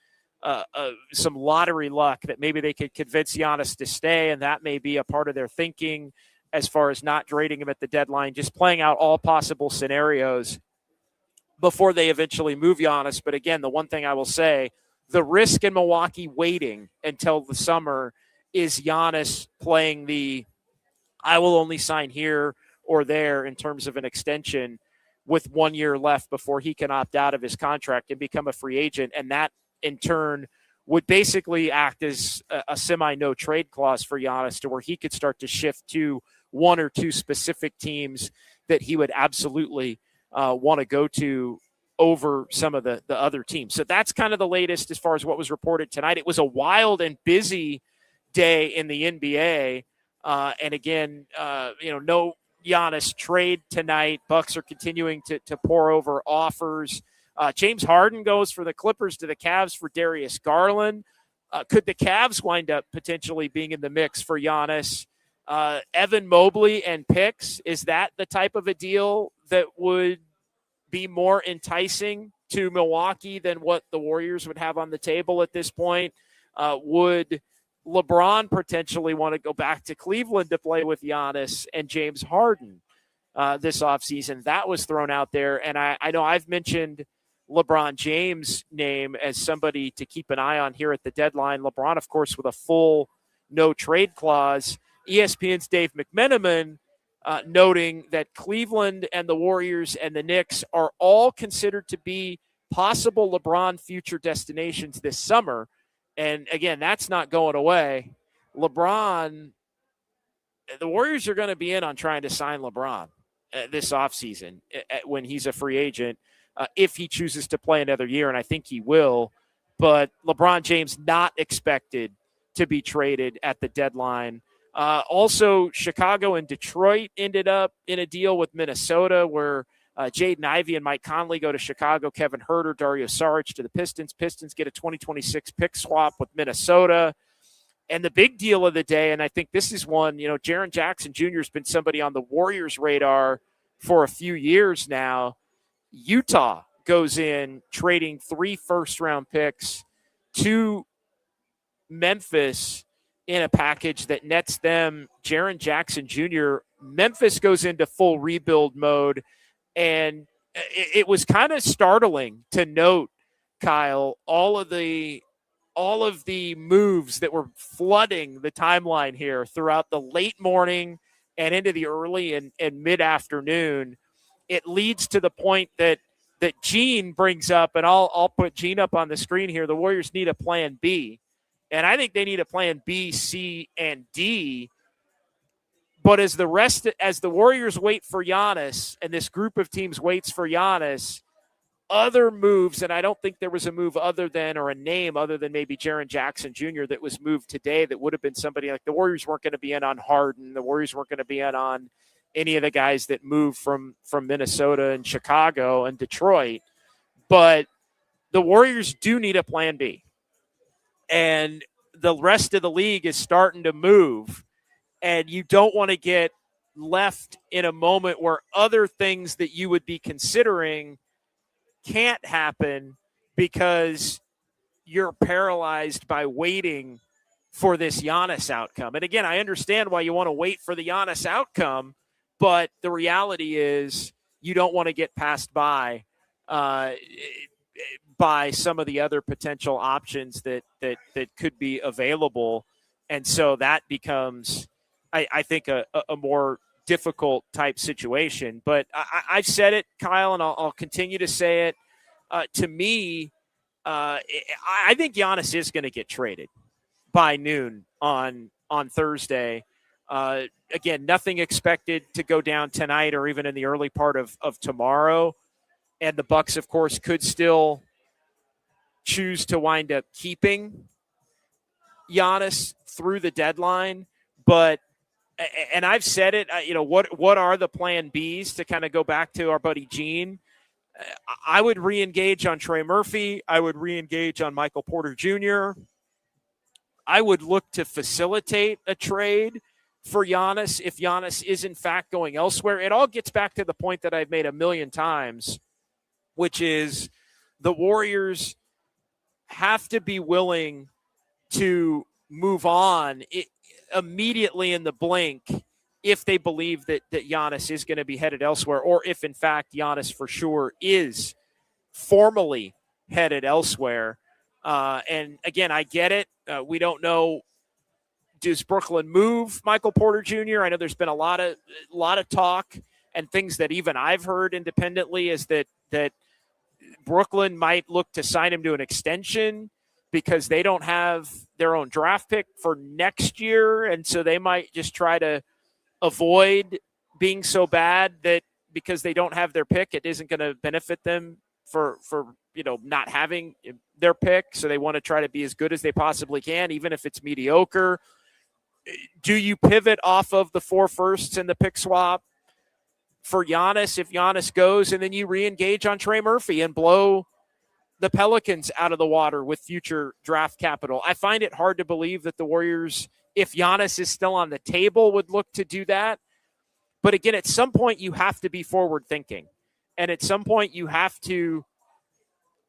some lottery luck that maybe they could convince Giannis to stay, and that may be a part of their thinking as far as not trading him at the deadline, just playing out all possible scenarios before they eventually move Giannis. But again, the one thing I will say, the risk in Milwaukee waiting until the summer is Giannis playing the I will only sign here or there in terms of an extension with 1 year left before he can opt out of his contract and become a free agent. And that in turn would basically act as a semi-no trade clause for Giannis, to where he could start to shift to one or two specific teams that he would absolutely want to go to over some of the other teams. So that's kind of the latest as far as what was reported tonight. It was a wild and busy day in the NBA. And again, no Giannis trade tonight. Bucks are continuing to pour over offers. James Harden goes for the Clippers to the Cavs for Darius Garland. Could the Cavs wind up potentially being in the mix for Giannis? Evan Mobley and picks, is that the type of a deal that would be more enticing to Milwaukee than what the Warriors would have on the table at this point? Would LeBron potentially want to go back to Cleveland to play with Giannis and James Harden this offseason? That was thrown out there. And I know I've mentioned LeBron James' name as somebody to keep an eye on here at the deadline. LeBron, of course, with a full no trade clause. ESPN's Dave McMenamin noting that Cleveland and the Warriors and the Knicks are all considered to be possible LeBron future destinations this summer. And again, that's not going away. LeBron, the Warriors are going to be in on trying to sign LeBron this offseason when he's a free agent, if he chooses to play another year, and I think he will. But LeBron James not expected to be traded at the deadline. Also, Chicago and Detroit ended up in a deal with Minnesota where Jaden Ivey and Mike Conley go to Chicago, Kevin Huerter, Dario Saric to the Pistons. Pistons get a 2026 pick swap with Minnesota. And the big deal of the day, and I think this is one, Jaren Jackson Jr. has been somebody on the Warriors' radar for a few years now. Utah goes in trading 3 first-round picks to Memphis in a package that nets them Jaren Jackson Jr. Memphis goes into full rebuild mode. And it was kind of startling to note, Kyle, all of the moves that were flooding the timeline here throughout the late morning and into the early and mid-afternoon. It leads to the point that Gene brings up, and I'll put Gene up on the screen here. The Warriors need a plan B. And I think they need a plan B, C, and D. But as the Warriors wait for Giannis, and this group of teams waits for Giannis, other moves, and I don't think there was a move or a name other than maybe Jaren Jackson Jr. that was moved today that would have been somebody like the Warriors weren't going to be in on Harden. The Warriors weren't going to be in on any of the guys that moved from Minnesota and Chicago and Detroit. But the Warriors do need a plan B. And the rest of the league is starting to move. And you don't want to get left in a moment where other things that you would be considering can't happen because you're paralyzed by waiting for this Giannis outcome. And again, I understand why you want to wait for the Giannis outcome, but the reality is you don't want to get passed by some of the other potential options that could be available. And so that becomes, I think, a more difficult type situation. But I've said it, Kyle, and I'll continue to say it. To me, I think Giannis is going to get traded by noon on Thursday. Again, nothing expected to go down tonight or even in the early part of tomorrow. And the Bucks, of course, could still choose to wind up keeping Giannis through the deadline. But and I've said it, what are the plan Bs to kind of go back to our buddy Gene? I would re-engage on Trey Murphy. I would re-engage on Michael Porter Jr. I would look to facilitate a trade for Giannis if Giannis is in fact going elsewhere. It all gets back to the point that I've made a million times, which is the Warriors have to be willing to move on immediately in the blink if they believe that Giannis is going to be headed elsewhere, or if, in fact, Giannis for sure is formally headed elsewhere. And, again, I get it. We don't know. Does Brooklyn move Michael Porter Jr.? I know there's been a lot of talk and things that even I've heard independently is that Brooklyn might look to sign him to an extension because they don't have their own draft pick for next year. And so they might just try to avoid being so bad that because they don't have their pick, it isn't going to benefit them for not having their pick. So they want to try to be as good as they possibly can, even if it's mediocre. Do you pivot off of the 4 firsts and the pick swap for Giannis if Giannis goes, and then you re-engage on Trey Murphy and blow the Pelicans out of the water with future draft capital? I find it hard to believe that the Warriors, if Giannis is still on the table, would look to do that. But again, at some point you have to be forward thinking. And at some point you have to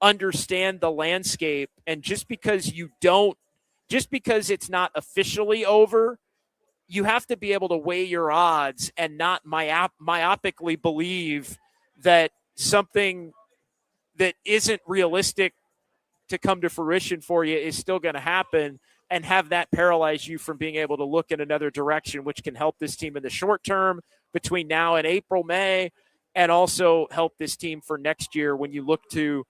understand the landscape. And just because it's not officially over, you have to be able to weigh your odds and not myopically believe that something that isn't realistic to come to fruition for you is still going to happen, and have that paralyze you from being able to look in another direction, which can help this team in the short term between now and April, May, and also help this team for next year when you look to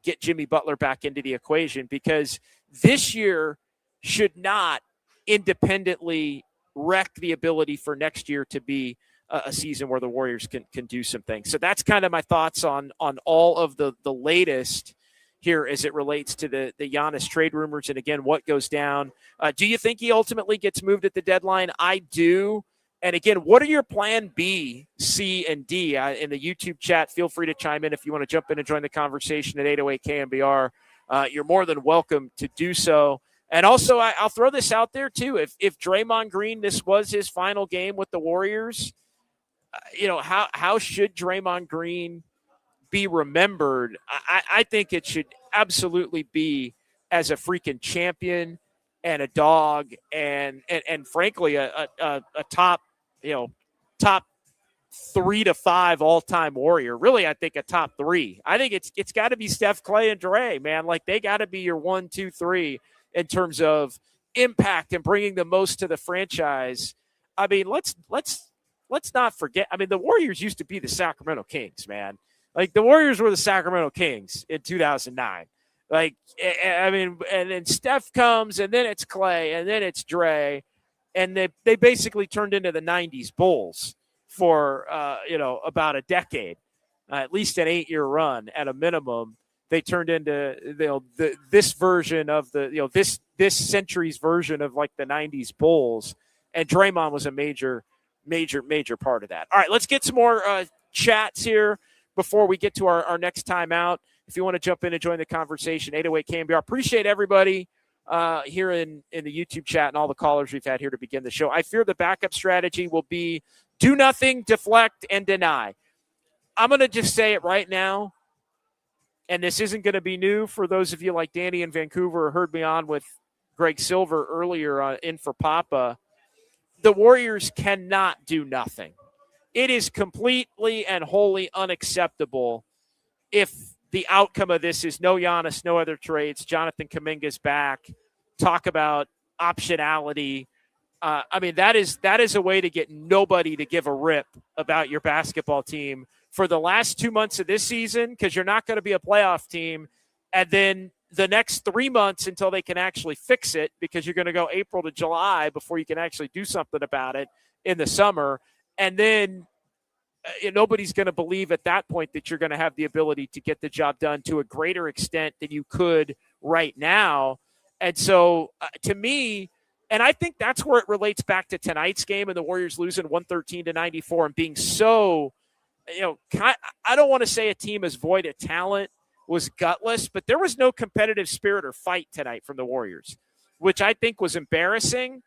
get Jimmy Butler back into the equation, because this year should not independently wreck the ability for next year to be a season where the Warriors can do some things. So that's kind of my thoughts on all of the latest here as it relates to the Giannis trade rumors. And again, what goes down. Do you think he ultimately gets moved at the deadline? I do. And again, what are your plan B, C, and D? In the YouTube chat, feel free to chime in if you want to jump in and join the conversation at 808 KMBR. You're more than welcome to do so. And also, I'll throw this out there too. If Draymond Green, this was his final game with the Warriors, how should Draymond Green be remembered? I think it should absolutely be as a freaking champion and a dog and frankly a top 3 to 5 all-time Warrior. Really, I think a top 3. I think it's got to be Steph, Clay, and Dre, man. Like, they got to be your 1, 2, 3 in terms of impact and bringing the most to the franchise. I mean, let's not forget. I mean, the Warriors used to be the Sacramento Kings, man. Like, the Warriors were the Sacramento Kings in 2009. Like, I mean, and then Steph comes, and then it's Clay, and then it's Dre, and they basically turned into the 90s Bulls for, about a decade, at least an 8-year run at a minimum. They turned into this version of this century's version of like the 90s Bulls, and Draymond was a major part of that. All right, let's get some more chats here before we get to our next time out. If you want to jump in and join the conversation, 808 KMBR. Appreciate everybody here in the YouTube chat and all the callers we've had here to begin the show. I fear the backup strategy will be do nothing, deflect, and deny. I'm going to just say it right now, and this isn't going to be new for those of you like Danny in Vancouver who heard me on with Greg Silver earlier in for Papa. The Warriors cannot do nothing. It is completely and wholly unacceptable if the outcome of this is no Giannis, no other trades, Jonathan Kuminga's back, talk about optionality. I mean, that is a way to get nobody to give a rip about your basketball team for the last 2 months of this season, because you're not going to be a playoff team. And then the next 3 months until they can actually fix it, because you're going to go April to July before you can actually do something about it in the summer. And then nobody's going to believe at that point that you're going to have the ability to get the job done to a greater extent than you could right now. And so to me, and I think that's where it relates back to tonight's game and the Warriors losing 113-94 and being so, I don't want to say a team as void of talent was gutless, but there was no competitive spirit or fight tonight from the Warriors, which I think was embarrassing.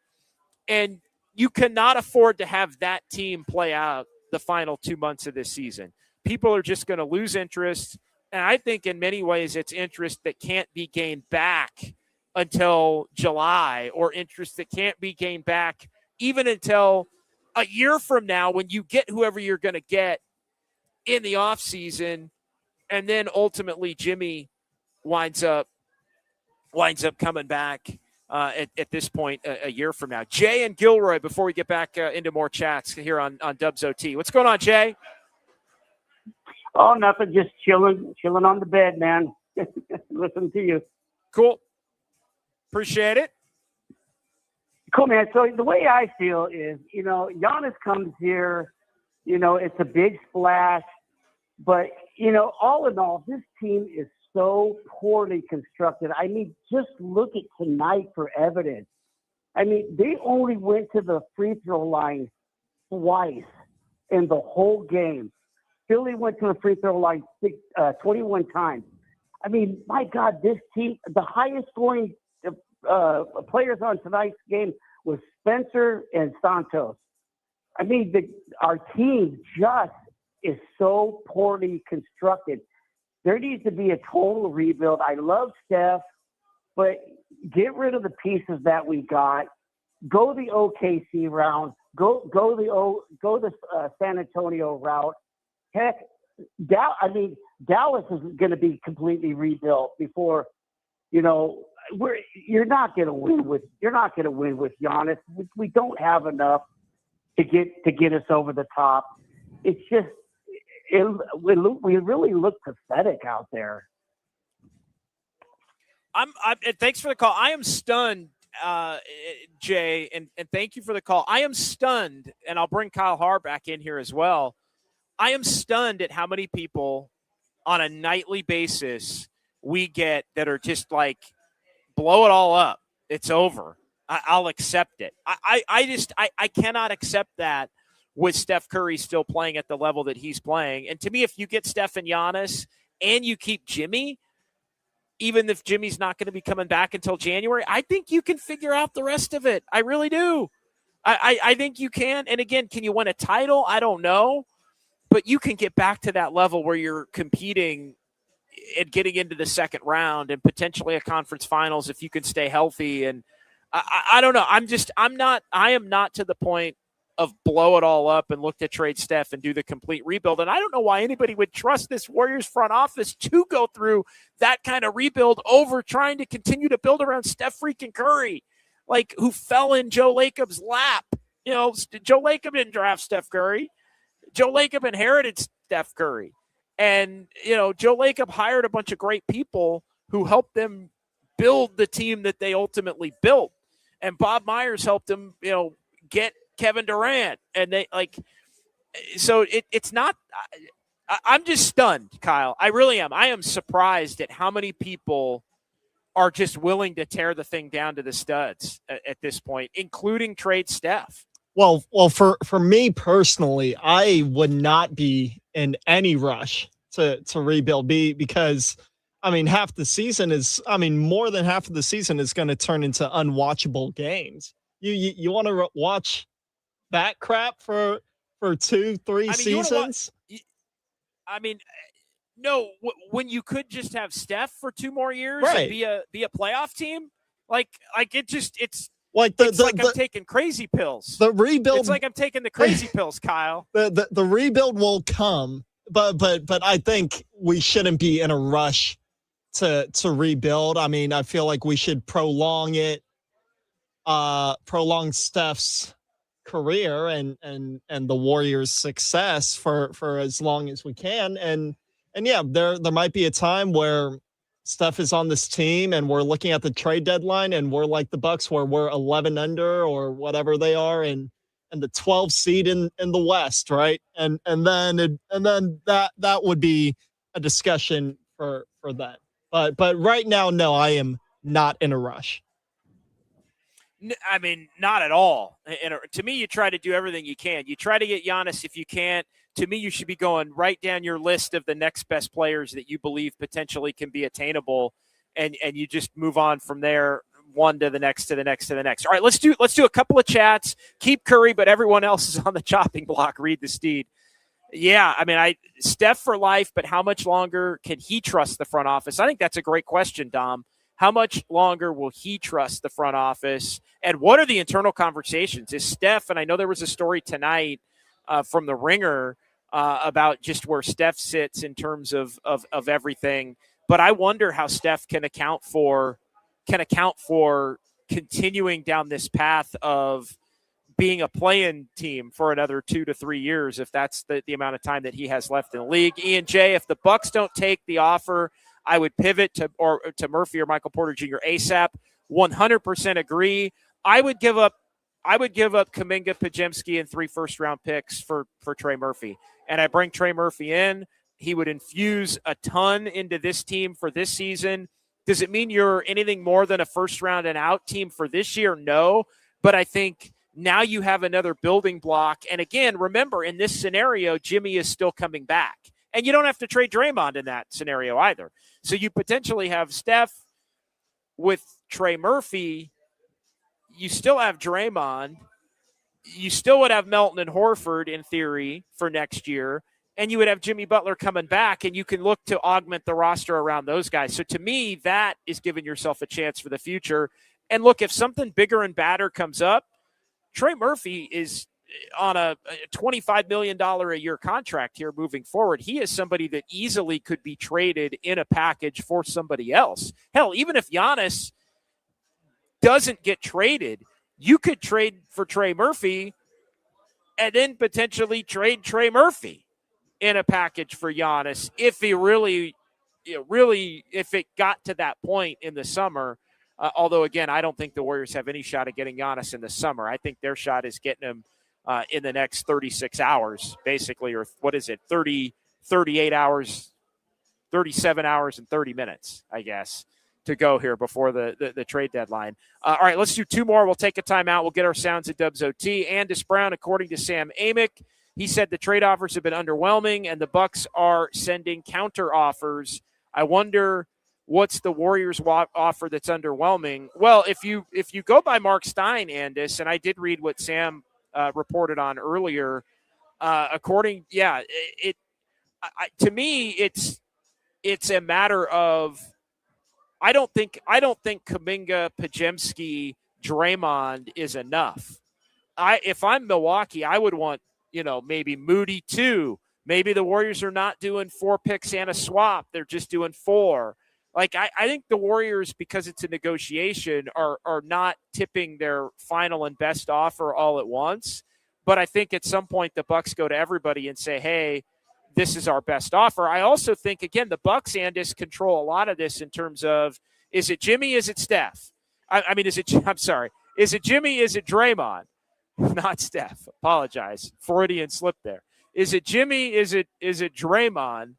And you cannot afford to have that team play out the final 2 months of this season. People are just going to lose interest, And I think in many ways it's interest that can't be gained back until July, or interest that can't be gained back even until a year from now when you get whoever you're going to get in the offseason, and then ultimately Jimmy winds up coming back at this point a year from now. Jay and Gilroy, before we get back into more chats here on Dubs OT. What's going on, Jay? Oh, nothing. Just chilling on the bed, man. Listen to you. Cool. Appreciate it. Cool, man. So the way I feel is, Giannis comes here, it's a big splash, but, all in all, this team is so poorly constructed. I mean, just look at tonight for evidence. I mean, they only went to the free throw line twice in the whole game. Philly went to the free throw line 21 times. I mean, my God, this team, the highest scoring players on tonight's game was Spencer and Santos. I mean, our team just is so poorly constructed. There needs to be a total rebuild. I love Steph, but get rid of the pieces that we got. Go the OKC route. Go the San Antonio route. Heck, Dallas is going to be completely rebuilt before, you're not going to win with Giannis. We don't have enough to get us over the top. It's just we really look pathetic out there. Thanks for the call. I am stunned, Jay, and thank you for the call. I am stunned, and I'll bring Kyle Haar back in here as well. I am stunned at how many people on a nightly basis we get that are just like, blow it all up. It's over. I'll accept it. I cannot accept that with Steph Curry still playing at the level that he's playing. And to me, if you get Steph and Giannis and you keep Jimmy, even if Jimmy's not going to be coming back until January, I think you can figure out the rest of it. I really do. I think you can. And again, can you win a title? I don't know. But you can get back to that level where you're competing and getting into the second round and potentially a conference finals if you can stay healthy. And I don't know. I am not to the point of blow it all up and look to trade Steph and do the complete rebuild. And I don't know why anybody would trust this Warriors front office to go through that kind of rebuild over trying to continue to build around Steph freaking Curry, like who fell in Joe Lacob's lap. Joe Lacob didn't draft Steph Curry. Joe Lacob inherited Steph Curry. And, Joe Lacob hired a bunch of great people who helped them build the team that they ultimately built. And Bob Myers helped them, get Kevin Durant. And it's not – I'm just stunned, Kyle. I really am. I am surprised at how many people are just willing to tear the thing down to the studs at this point, including trade Steph. Well, for me personally, I would not be in any rush to rebuild because, half the season is, more than half of the season is going to turn into unwatchable games. You want to watch that crap for 2-3 seasons? No, when you could just have Steph for 2 more years right. and be a playoff team, it's. It's like I'm taking crazy pills. The rebuild. It's like I'm taking the crazy pills, Kyle. The rebuild will come, but I think we shouldn't be in a rush to rebuild. I feel like we should prolong it, prolong Steph's career and the Warriors' success for as long as we can. And yeah, there might be a time where Steph is on this team and we're looking at the trade deadline and we're like the Bucks where we're 11 under or whatever they are and the 12 seed in the West, right? And then that would be a discussion for that. But right now, no, I am not in a rush. Not at all. To me, you try to do everything you can. You try to get Giannis if you can't. To me, you should be going right down your list of the next best players that you believe potentially can be attainable, and you just move on from there, one to the next, to the next, to the next. All right, let's do a couple of chats. Keep Curry, but everyone else is on the chopping block. Read the Steed. Yeah, I mean, Steph for life, but how much longer can he trust the front office? I think that's a great question, Dom. How much longer will he trust the front office? And what are the internal conversations? Is Steph, and I know there was a story tonight from the Ringer about just where Steph sits in terms of everything. But I wonder how Steph can account for continuing down this path of being a play-in team for another 2 to 3 years, if that's the amount of time that he has left in the league. Ian J., if the Bucks don't take the offer, I would pivot to Murphy or Michael Porter Jr. ASAP. 100% agree. I would give up Kuminga, Podziemski, and 3 first-round picks for Trey Murphy. And I bring Trey Murphy in. He would infuse a ton into this team for this season. Does it mean you're anything more than a first-round and out team for this year? No. But I think now you have another building block. And again, remember, in this scenario, Jimmy is still coming back. And you don't have to trade Draymond in that scenario either. So you potentially have Steph with Trey Murphy. You still have Draymond. You still would have Melton and Horford in theory for next year. And you would have Jimmy Butler coming back, and you can look to augment the roster around those guys. So to me, that is giving yourself a chance for the future. And look, if something bigger and badder comes up, Trey Murphy is on a $25 million a year contract here moving forward. He is somebody that easily could be traded in a package for somebody else. Hell, even if Giannis doesn't get traded, you could trade for Trey Murphy and then potentially trade Trey Murphy in a package for Giannis if he really, if it got to that point in the summer. Although, again, I don't think the Warriors have any shot at getting Giannis in the summer. I think their shot is getting him in the next 36 hours, basically, or what is it, 38 hours, 37 hours and 30 minutes, I guess, to go here before the trade deadline. All right, let's do 2 more. We'll take a timeout. We'll get our sounds at Dubs OT. Andis Brown, according to Sam Amick, he said the trade offers have been underwhelming and the Bucks are sending counter offers. I wonder what's the Warriors offer that's underwhelming. Well, if you go by Mark Stein, Andis, and I did read what Sam reported on earlier, to me it's a matter of I don't think Kuminga, Podziemski, Draymond is enough. If I'm Milwaukee, I would want maybe Moody 2. Maybe the Warriors are not doing 4 picks and a swap. They're just doing 4. Like, I think the Warriors, because it's a negotiation, are not tipping their final and best offer all at once. But I think at some point the Bucks go to everybody and say, hey, this is our best offer. I also think, again, the Bucks, Andis, control a lot of this in terms of, is it Jimmy? Is it Steph? Is it Jimmy? Is it Draymond? Not Steph. Apologize. Freudian slip there. Is it Jimmy? Is it Draymond?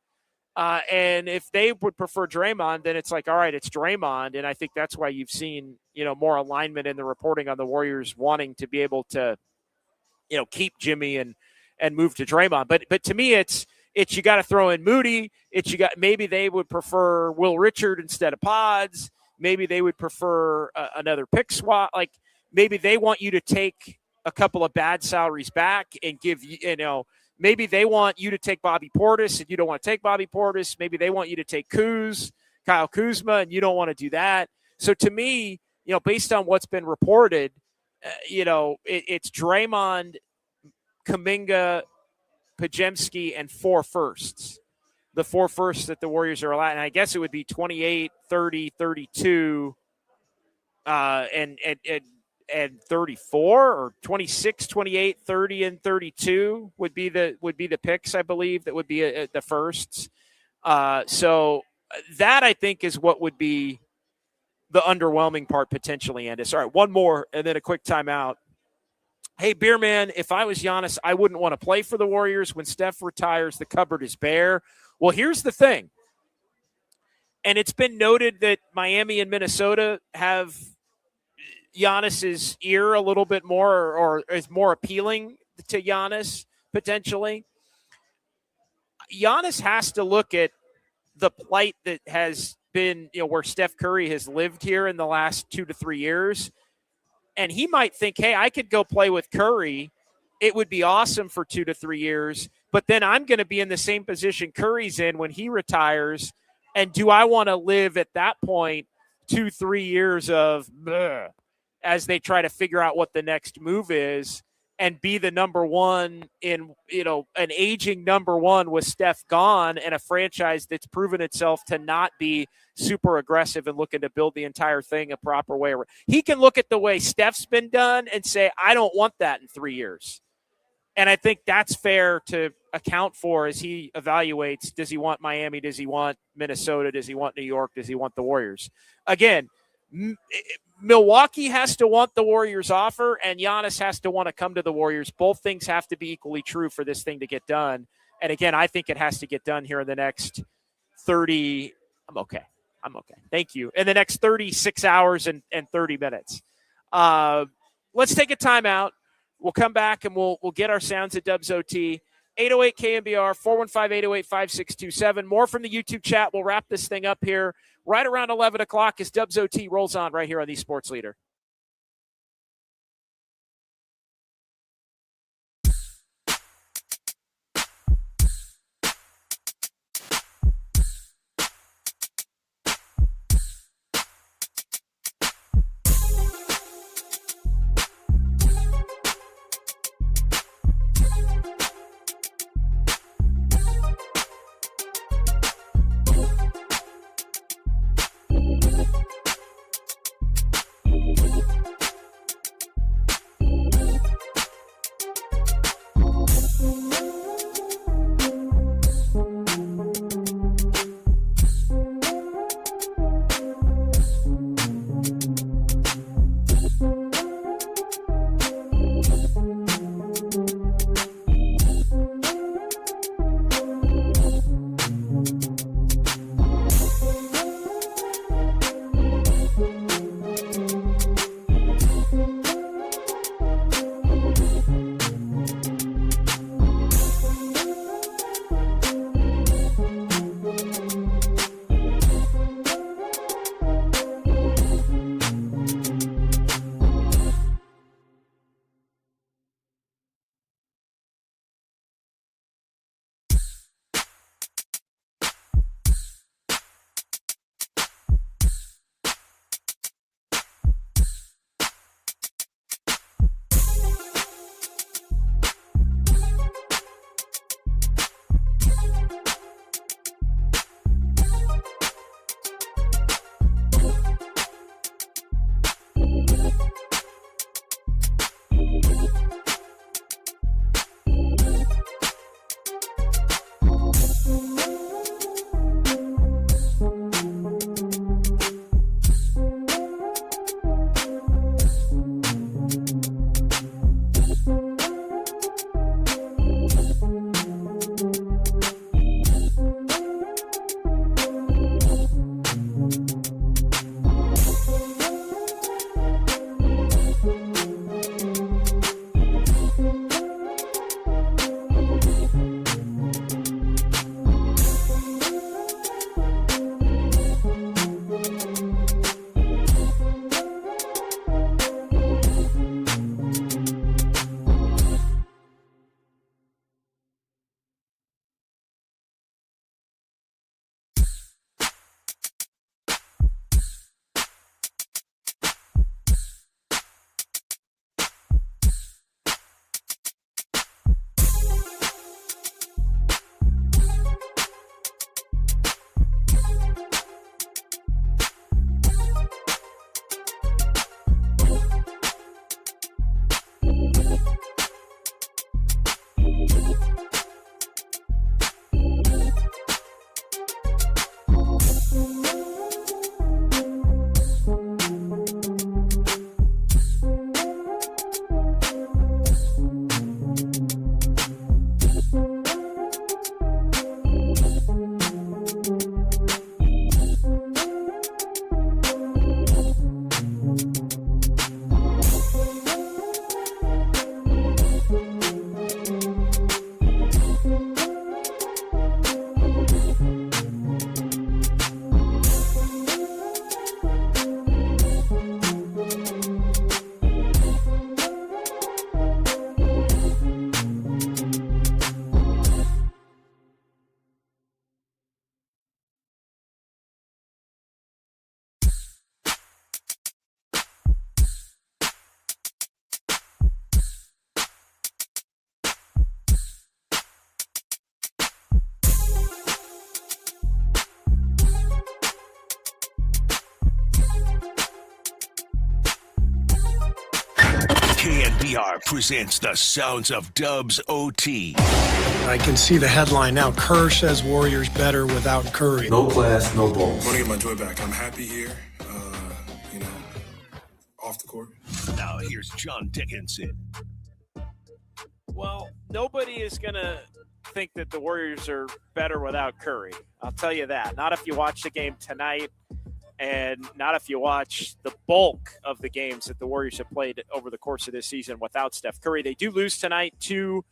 And if they would prefer Draymond, then it's like, all right, it's Draymond. And I think that's why you've seen, more alignment in the reporting on the Warriors wanting to be able to, keep Jimmy and move to Draymond. But to me, it's you got to throw in Moody. Maybe they would prefer Will Richard instead of Pods. Maybe they would prefer another pick swap. Like, maybe they want you to take a couple of bad salaries back and give maybe they want you to take Bobby Portis and you don't want to take Bobby Portis. Maybe they want you to take Kyle Kuzma, and you don't want to do that. So to me, based on what's been reported, it's Draymond, Kuminga, Podziemski, and 4 firsts. The 4 firsts that the Warriors are allowed. And I guess it would be 28, 30, 32, and 34, or 26, 28, 30, and 32 would be the picks, I believe, that would be the firsts. So that, I think, is what would be the underwhelming part potentially, Andis. All right, one more and then a quick timeout. Hey, Beerman, if I was Giannis, I wouldn't want to play for the Warriors. When Steph retires, the cupboard is bare. Well, here's the thing. And it's been noted that Miami and Minnesota have Giannis's ear a little bit more, or is more appealing to Giannis potentially. Giannis has to look at the plight that has been, where Steph Curry has lived here in the last 2 to 3 years. And he might think, hey, I could go play with Curry. It would be awesome for 2 to 3 years. But then I'm going to be in the same position Curry's in when he retires. And do I want to live at that point 2-3 years of bleh, as they try to figure out what the next move is and be the number one in, an aging number one with Steph gone and a franchise that's proven itself to not be super aggressive and looking to build the entire thing a proper way. He can look at the way Steph's been done and say, I don't want that in 3 years. And I think that's fair to account for as he evaluates, does he want Miami? Does he want Minnesota? Does he want New York? Does he want the Warriors? Again, Milwaukee has to want the Warriors offer, and Giannis has to want to come to the Warriors. Both things have to be equally true for this thing to get done. And again, I think it has to get done here in the next 30. I'm okay. Thank you. In the next 36 hours and 30 minutes. Let's take a timeout. We'll come back and we'll get our sounds at Dubs OT. 808 KMBR, 415-808-5627. More from the YouTube chat. We'll wrap this thing up here right around 11 o'clock as Dubs OT rolls on right here on the Sports Leader. KNBR presents the sounds of Dubs OT. I can see the headline now. Kerr says Warriors better without Curry. No class, no balls. I want to get my joy back. I'm happy here, off the court. Now here's John Dickinson. Well, nobody is going to think that the Warriors are better without Curry. I'll tell you that. Not if you watch the game tonight, and not if you watch the bulk of the games that the Warriors have played over the course of this season without Steph Curry. They do lose tonight to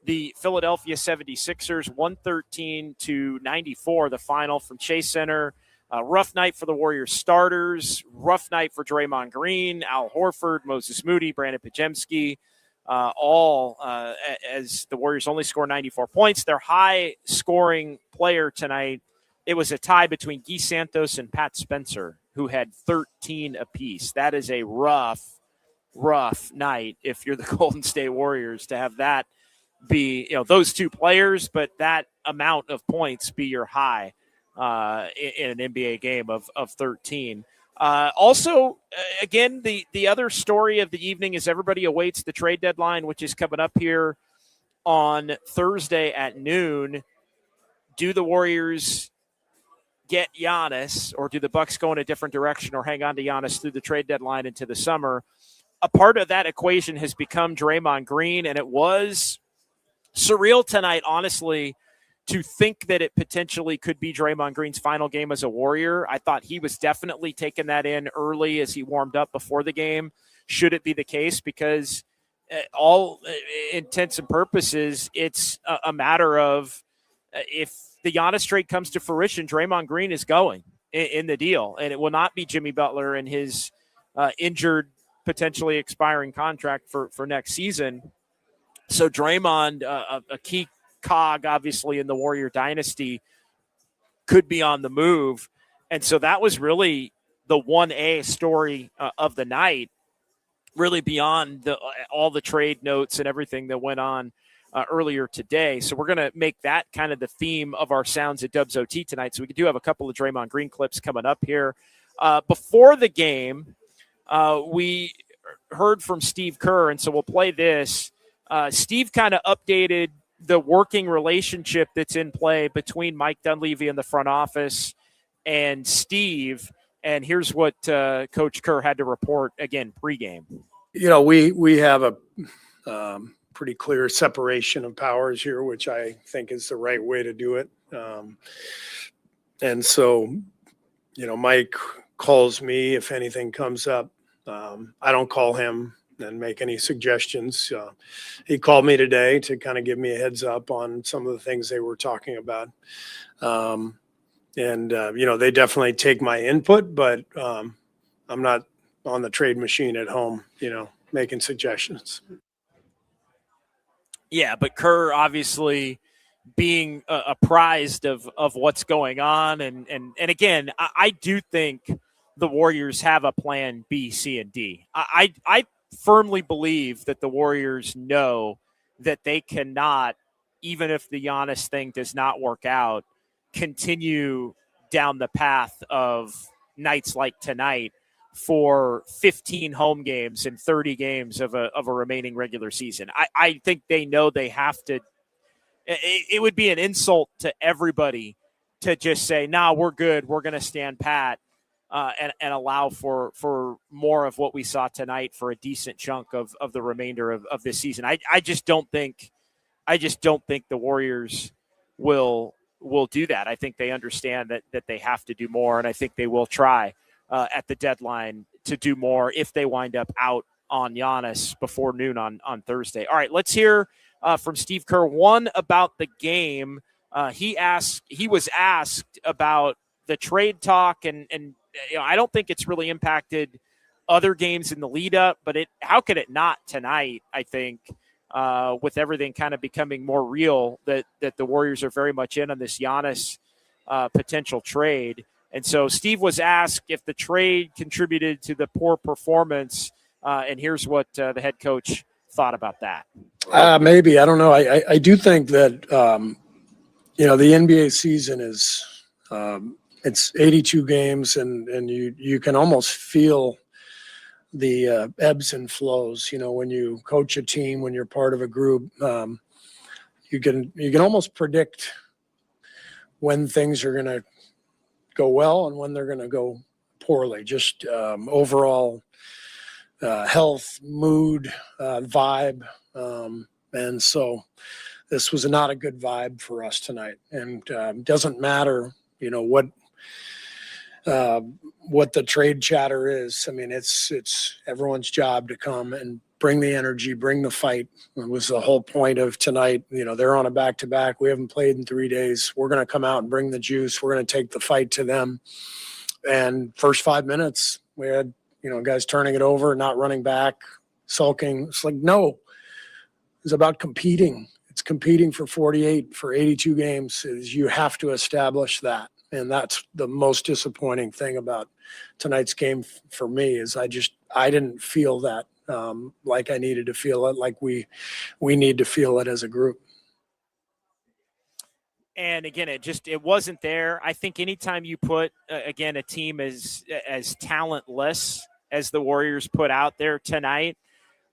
the Philadelphia 76ers, 113-94, the final from Chase Center. Rough night for the Warriors starters, rough night for Draymond Green, Al Horford, Moses Moody, Brandon Pajemski, all as the Warriors only score 94 points. Their high-scoring player tonight, it was a tie between Guy Santos and Pat Spencer, who had 13 apiece. That is a rough night if you're the Golden State Warriors to have that be, those two players, but that amount of points be your high in an NBA game of 13. Also, again, the other story of the evening is everybody awaits the trade deadline, which is coming up here on Thursday at noon. Do the Warriors get Giannis, or do the Bucks go in a different direction or hang on to Giannis through the trade deadline into the summer? A part of that equation has become Draymond Green, and it was surreal tonight, honestly, to think that it potentially could be Draymond Green's final game as a Warrior. I thought he was definitely taking that in early as he warmed up before the game. Should it be the case? Because all intents and purposes, it's a matter of if the Giannis trade comes to fruition, Draymond Green is going in the deal, and it will not be Jimmy Butler and his injured, potentially expiring contract for next season. So Draymond, a key cog, obviously, in the Warrior dynasty, could be on the move. And so that was really the 1A story of the night, really beyond all the trade notes and everything that went on earlier today. So we're going to make that kind of the theme of our Sounds at Dubs OT tonight. So we do have a couple of Draymond Green clips coming up here. Before the game, we heard from Steve Kerr, and so we'll play this. Steve kind of updated the working relationship that's in play between Mike Dunleavy and the front office and Steve. And here's what Coach Kerr had to report, again, pregame. We have a pretty clear separation of powers here, which I think is the right way to do it. And so, Mike calls me if anything comes up. I don't call him and make any suggestions. He called me today to kind of give me a heads up on some of the things they were talking about. They definitely take my input, but I'm not on the trade machine at home, making suggestions. Yeah, but Kerr obviously being apprised of what's going on. And again, I do think the Warriors have a plan B, C, and D. I firmly believe that the Warriors know that they cannot, even if the Giannis thing does not work out, continue down the path of nights like tonight for 15 home games and 30 games of a remaining regular season. I think they know they have to. It would be an insult to everybody to just say, nah, we're good, we're going to stand pat, and allow for more of what we saw tonight for a decent chunk of the remainder of this season. I just don't think the Warriors will do that. I think they understand that they have to do more, and I think they will try at the deadline to do more if they wind up out on Giannis before noon on Thursday. All right, let's hear from Steve Kerr. One, about the game. He was asked about the trade talk, and I don't think it's really impacted other games in the lead up, but how could it not tonight? I think with everything kind of becoming more real, that the Warriors are very much in on this Giannis potential trade. And so Steve was asked if the trade contributed to the poor performance, and here's what the head coach thought about that. Maybe. I don't know. I do think that, the NBA season is it's 82 games, and you can almost feel the ebbs and flows. You know, when you coach a team, when you're part of a group, you can almost predict when things are going to go well and when they're going to go poorly. Just overall health, mood, vibe, and so this was not a good vibe for us tonight. And doesn't matter, you know, what the trade chatter is. I mean, it's everyone's job to come and bring the energy, bring the fight. It was the whole point of tonight. You know, they're on a back-to-back. We haven't played in 3 days. We're going to come out and bring the juice. We're going to take the fight to them. And first 5 minutes, we had, you know, guys turning it over, not running back, sulking. It's like, no, it's about competing. It's competing for 48, for 82 games. You have to establish that. And that's the most disappointing thing about tonight's game for me is I didn't feel that like I needed to feel it, like we need to feel it as a group. And again, it wasn't there. I think anytime you put again a team as talentless as the Warriors put out there tonight,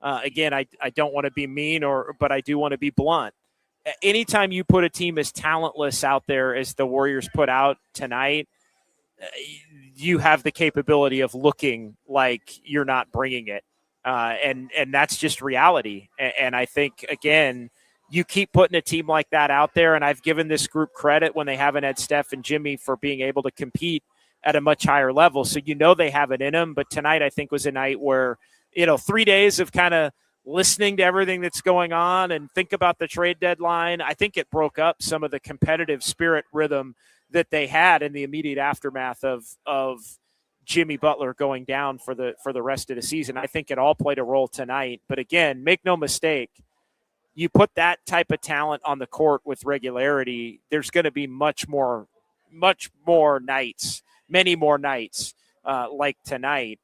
again, I don't want to be mean but I do want to be blunt. Anytime you put a team as talentless out there as the Warriors put out tonight, you have the capability of looking like you're not bringing it. And that's just reality. And I think, again, you keep putting a team like that out there, and I've given this group credit when they haven't had Steph and Jimmy for being able to compete at a much higher level. So you know they have it in them. But tonight I think was a night where, 3 days of kind of listening to everything that's going on and think about the trade deadline, I think it broke up some of the competitive spirit rhythm that they had in the immediate aftermath of Jimmy Butler going down for the rest of the season. I think it all played a role tonight. But again, make no mistake, you put that type of talent on the court with regularity, there's going to be many more nights like tonight.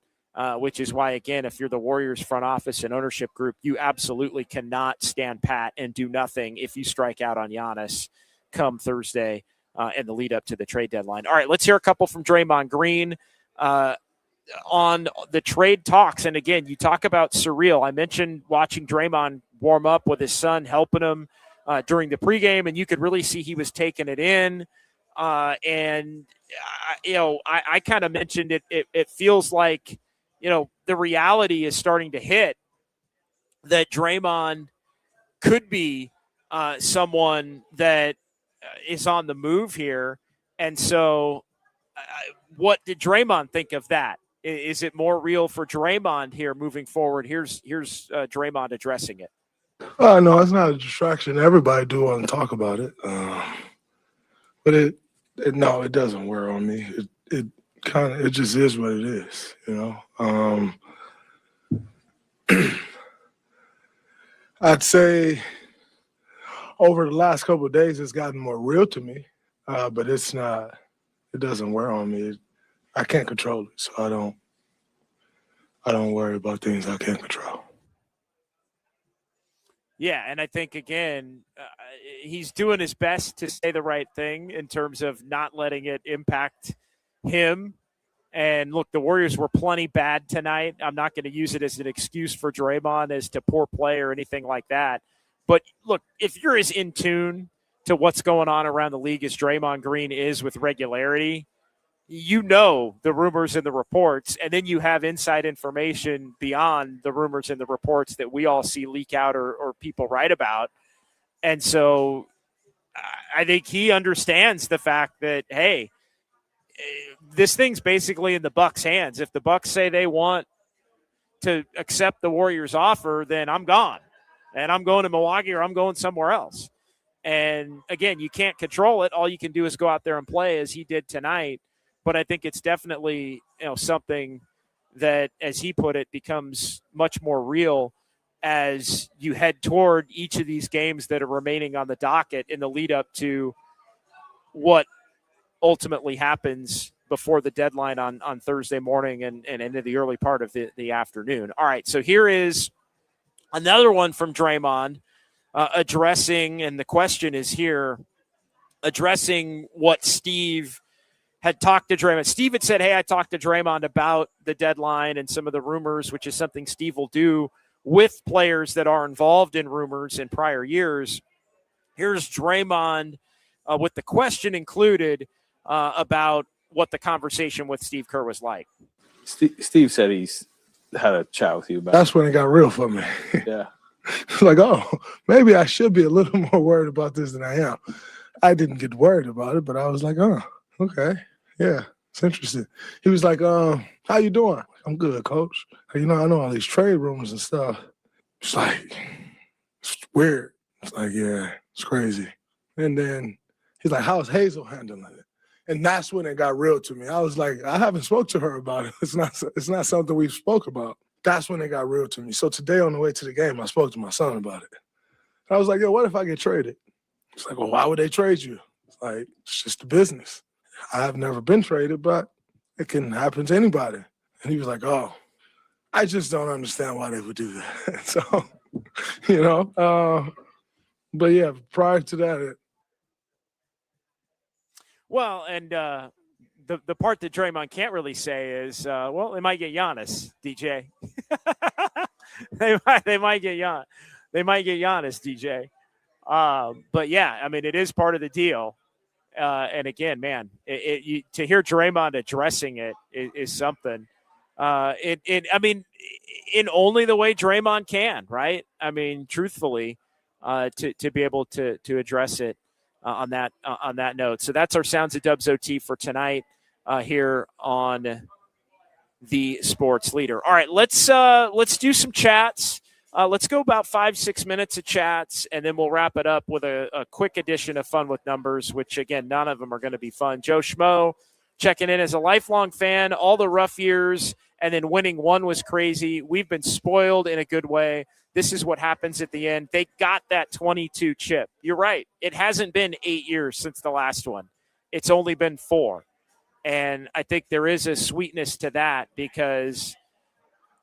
Which is why, again, if you're the Warriors front office and ownership group, you absolutely cannot stand pat and do nothing if you strike out on Giannis come Thursday and the lead up to the trade deadline. All right, let's hear a couple from Draymond Green on the trade talks. And again, you talk about surreal. I mentioned watching Draymond warm up with his son, helping him during the pregame, and you could really see he was taking it in. I kind of mentioned it. It feels like, the reality is starting to hit that Draymond could be someone that is on the move here. And so what did Draymond think of that? Is it more real for Draymond here moving forward? Here's Draymond addressing it. No, it's not a distraction. Everybody do want to talk about it. But it doesn't wear on me. It just is what it is, I'd say over the last couple of days it's gotten more real to me, but it doesn't wear on me. I can't control it, so I don't worry about things I can't control. Yeah, and I think, again, he's doing his best to say the right thing in terms of not letting it impact him. And look, the Warriors were plenty bad tonight. I'm not going to use it as an excuse for Draymond as to poor play or anything like that. But look, if you're as in tune to what's going on around the league as Draymond Green is with regularity, the rumors and the reports, and then you have inside information beyond the rumors and the reports that we all see leak out or people write about. And so I think he understands the fact that, hey, this thing's basically in the Bucks' hands. If the Bucks say they want to accept the Warriors' offer, then I'm gone. And I'm going to Milwaukee or I'm going somewhere else. And, again, you can't control it. All you can do is go out there and play as he did tonight. But I think it's definitely, something that, as he put it, becomes much more real as you head toward each of these games that are remaining on the docket in the lead up to what ultimately happens before the deadline on Thursday morning and into the early part of the afternoon. All right, so here is another one from Draymond addressing, and the question is here, addressing what Steve had talked to Draymond. Steve had said, hey, I talked to Draymond about the deadline and some of the rumors, which is something Steve will do with players that are involved in rumors in prior years. Here's Draymond with the question included about what the conversation with Steve Kerr was like. Steve said he's had a chat with you about That's when it got real for me. Yeah. Like, oh, maybe I should be a little more worried about this than I am. I didn't get worried about it, but I was like, oh, okay. Yeah, it's interesting. He was like, how you doing? I'm good, coach. I know all these trade rumors and stuff. It's like, it's weird. It's like, yeah, it's crazy. And then he's like, how's Hazel handling it? And that's when it got real to me. I was like, I haven't spoke to her about it. It's not something we've spoke about. That's when it got real to me. So today on the way to the game, I spoke to my son about it. I was like, yo, what if I get traded? It's like, well, why would they trade you? It's like, it's just the business. I have never been traded, but it can happen to anybody. And he was like, oh, I just don't understand why they would do that. So, but yeah, prior to that. Well, and the part that Draymond can't really say is, well, they might get Giannis, DJ. they might get Giannis. They might get Giannis, DJ. But yeah, I mean, it is part of the deal. And again, man, to hear Draymond addressing it is something. I mean, in only the way Draymond can, right? I mean, truthfully, to be able to address it on that note. So that's our Sounds of Dubs OT for tonight here on the Sports Leader. All right, let's do some chats. Let's go about 5-6 minutes of chats, and then we'll wrap it up with a quick edition of Fun with Numbers, which, again, none of them are going to be fun. Joe Schmo checking in as a lifelong fan, all the rough years, and then winning one was crazy. We've been spoiled in a good way. This is what happens at the end. They got that 22 chip. You're right. It hasn't been 8 years since the last one. It's only been 4. And I think there is a sweetness to that because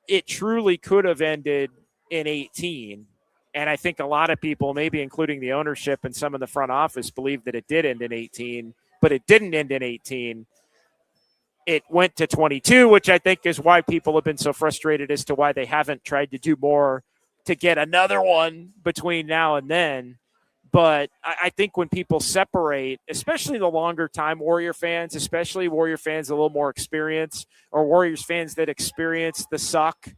it truly could have ended in 18. And I think a lot of people, maybe including the ownership and some in the front office, believe that it did end in 18, but it didn't end in 18. It went to 22, which I think is why people have been so frustrated as to why they haven't tried to do more to get another one between now and then. But I think when people separate, especially the longer time Warrior fans, especially Warrior fans a little more experienced, or Warriors fans that experience the suck,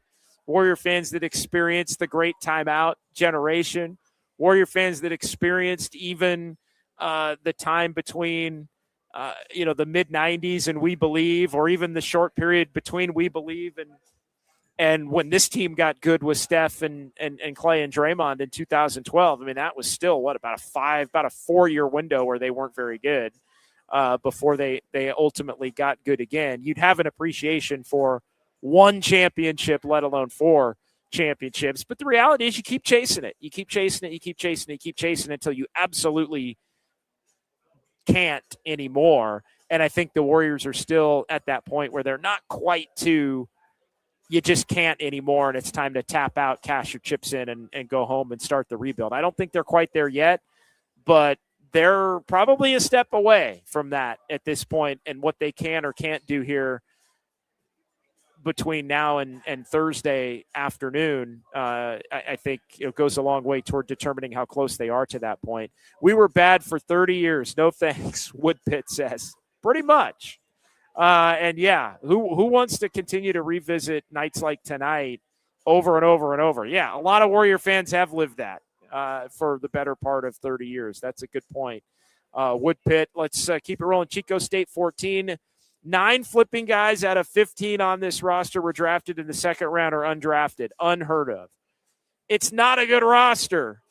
Warrior fans that experienced the great timeout generation, Warrior fans that experienced even the time between, the mid-'90s and We Believe, or even the short period between We Believe and when this team got good with Steph and Clay and Draymond in 2012. I mean, that was still, about a 4-year window where they weren't very good before they ultimately got good again. You'd have an appreciation for one championship, let alone 4 championships. But the reality is you keep chasing it. You keep chasing it. You keep chasing it. You keep chasing it until you absolutely can't anymore. And I think the Warriors are still at that point where they're not quite to you just can't anymore, and it's time to tap out, cash your chips in, and go home and start the rebuild. I don't think they're quite there yet, but they're probably a step away from that at this point, and what they can or can't do here between now and Thursday afternoon, I think it goes a long way toward determining how close they are to that point. We were bad for 30 years. No thanks, Woodpit says. Pretty much. And yeah, who wants to continue to revisit nights like tonight over and over and over? Yeah, a lot of Warrior fans have lived that for the better part of 30 years. That's a good point. Woodpit, let's keep it rolling. Chico State 14. 9 flipping guys out of 15 on this roster were drafted in the second round or undrafted. Unheard of. It's not a good roster.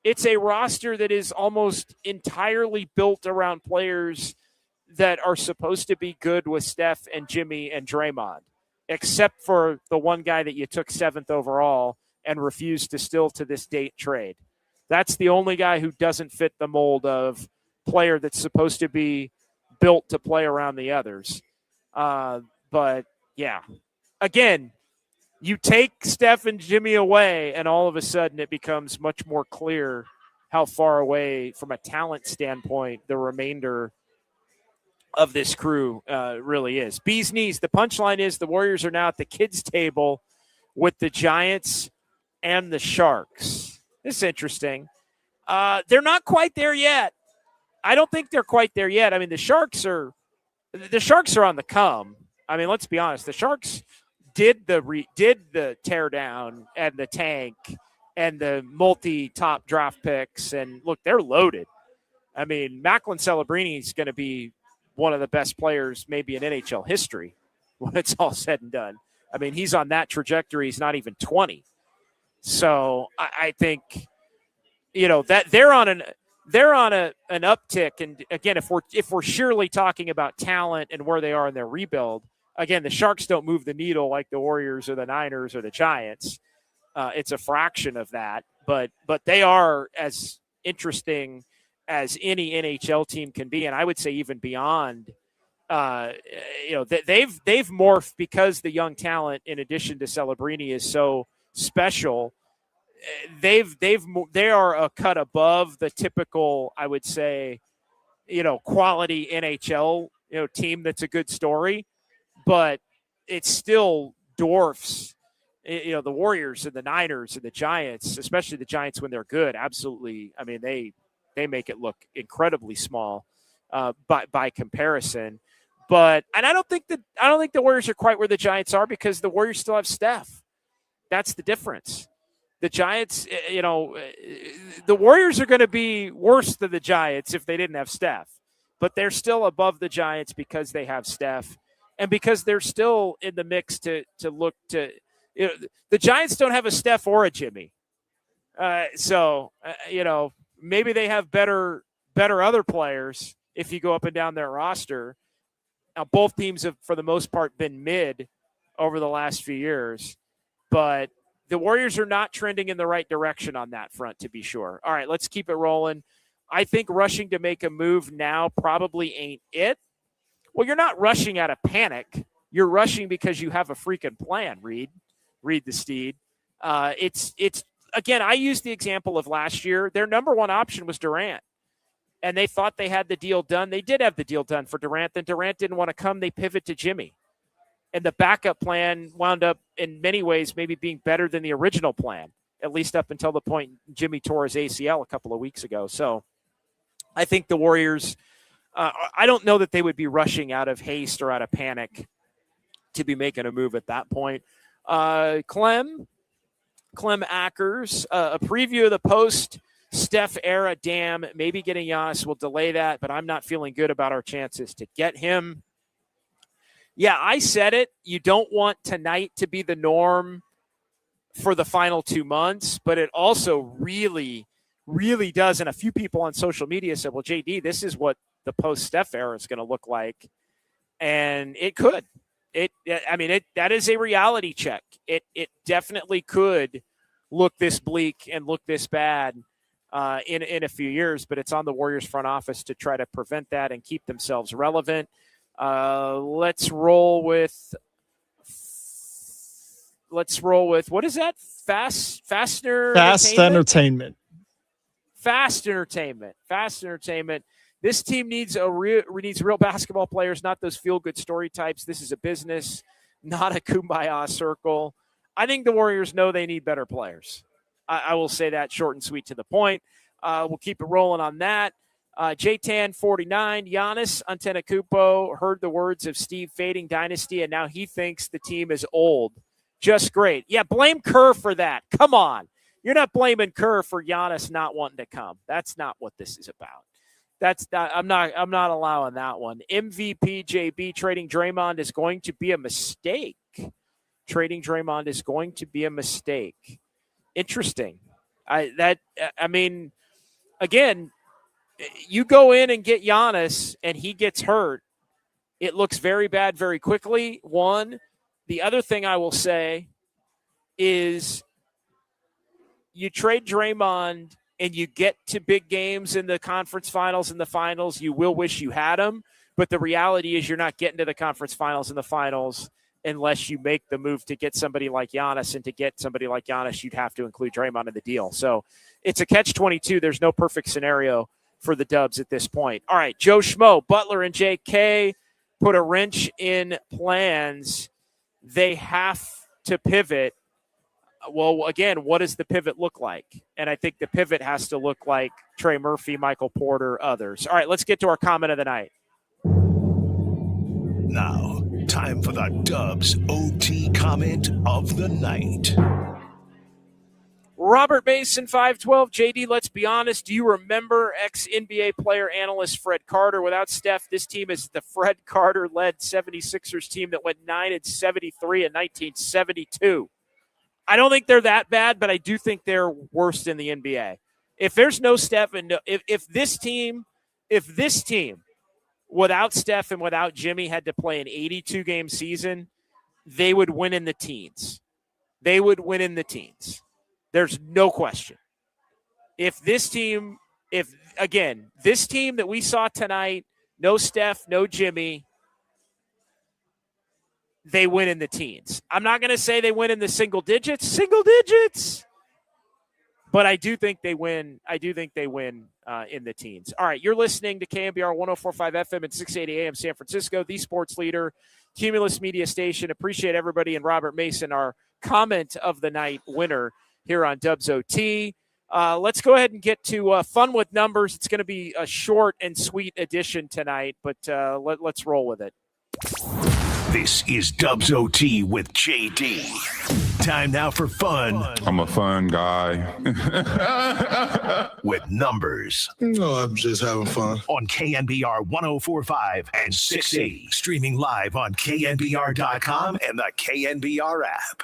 It's a roster that is almost entirely built around players that are supposed to be good with Steph and Jimmy and Draymond, except for the one guy that you took 7th overall and refused to still to this date trade. That's the only guy who doesn't fit the mold of player that's supposed to be built to play around the others. But yeah, again, you take Steph and Jimmy away and all of a sudden it becomes much more clear how far away from a talent standpoint the remainder of this crew really is. Bee's knees. The punchline is the Warriors are now at the kids' table with the Giants and the Sharks. This is interesting. They're not quite there yet. I don't think they're quite there yet. I mean, the Sharks are on the come. I mean, let's be honest. The Sharks did the tear down and the tank and the multi-top draft picks, and look, they're loaded. I mean, Macklin Celebrini is going to be one of the best players maybe in NHL history when it's all said and done. I mean, he's on that trajectory. He's not even 20. So I think, that they're on an uptick. And again, if we're surely talking about talent and where they are in their rebuild, again, the Sharks don't move the needle like the Warriors or the Niners or the Giants. It's a fraction of that, but they are as interesting as any NHL team can be, and I would say even beyond. They've morphed because the young talent, in addition to Celebrini, is so special. They are a cut above the typical, I would say, quality NHL team that's a good story, but it still dwarfs the Warriors and the Niners and the Giants, especially the Giants when they're good. Absolutely, I mean they make it look incredibly small by comparison. And I don't think the Warriors are quite where the Giants are because the Warriors still have Steph. That's the difference. The Giants, the Warriors are going to be worse than the Giants if they didn't have Steph, but they're still above the Giants because they have Steph and because they're still in the mix to look to. The Giants don't have a Steph or a Jimmy, so maybe they have better other players if you go up and down their roster. Now, both teams have, for the most part, been mid over the last few years, but the Warriors are not trending in the right direction on that front, to be sure. All right, let's keep it rolling. I think rushing to make a move now probably ain't it. Well, you're not rushing out of panic. You're rushing because you have a freaking plan, Reed the Steed. It's again, I used the example of last year. Their number one option was Durant, and they thought they had the deal done. They did have the deal done for Durant. Then Durant didn't want to come. They pivot to Jimmy. And the backup plan wound up in many ways maybe being better than the original plan, at least up until the point Jimmy tore his ACL a couple of weeks ago. So I think the Warriors, I don't know that they would be rushing out of haste or out of panic to be making a move at that point. Clem Ackers, a preview of the post-Steph era. Damn, maybe getting Giannis will delay that, but I'm not feeling good about our chances to get him. Yeah, I said it. You don't want tonight to be the norm for the final 2 months, but it also really, really does. And a few people on social media said, well, JD, this is what the post-Steph era is going to look like. And it could. That is a reality check. It definitely could look this bleak and look this bad in a few years, but it's on the Warriors front office to try to prevent that and keep themselves relevant. Let's roll with what is that? Fast entertainment. This team needs real basketball players, not those feel-good story types. This is a business, not a kumbaya circle. I think the Warriors know they need better players. I will say that short and sweet to the point. We'll keep it rolling on that. JTan49, Giannis Antetokounmpo heard the words of Steve fading dynasty, and now he thinks the team is old. Just great. Yeah, blame Kerr for that. Come on. You're not blaming Kerr for Giannis not wanting to come. That's not what this is about. I'm not allowing that one. MVP JB trading Draymond is going to be a mistake. Interesting. Again, you go in and get Giannis and he gets hurt. It looks very bad very quickly. One. The other thing I will say is you trade Draymond and you get to big games in the conference finals and the finals, you will wish you had him. But the reality is you're not getting to the conference finals and the finals unless you make the move to get somebody like Giannis. And to get somebody like Giannis, you'd have to include Draymond in the deal. So it's a catch-22. There's no perfect scenario for the Dubs at this point. All right, Joe Schmo, Butler, and JK put a wrench in plans. They have to pivot. Well, again, what does the pivot look like? And I think the pivot has to look like Trey Murphy, Michael Porter, others. All right, let's get to our comment of the night. Now, time for the Dubs OT comment of the night. Robert Mason, 512. JD, let's be honest. Do you remember ex-NBA player analyst Fred Carter? Without Steph, this team is the Fred Carter-led 76ers team that went 9-73 in 1972. I don't think they're that bad, but I do think they're worse in the NBA. If there's no Steph, and if this team without Steph and without Jimmy had to play an 82-game season, they would win in the teens. They would win in the teens. There's no question. This team that we saw tonight, no Steph, no Jimmy, they win in the teens. I'm not going to say they win in the single digits, but I do think they win. I do think they win in the teens. All right, you're listening to KMBR 104.5 FM and 680 AM San Francisco, the sports leader, Cumulus Media Station. Appreciate everybody, and Robert Mason, our comment of the night winner here on Dubs OT. Let's go ahead and get to fun with numbers. It's going to be a short and sweet edition tonight, but let's roll with it. This is Dubs OT with JD. Time now for fun. I'm a fun guy. With numbers. No, I'm just having fun. On KNBR 104.5 and 680. Streaming live on KNBR.com and the KNBR app.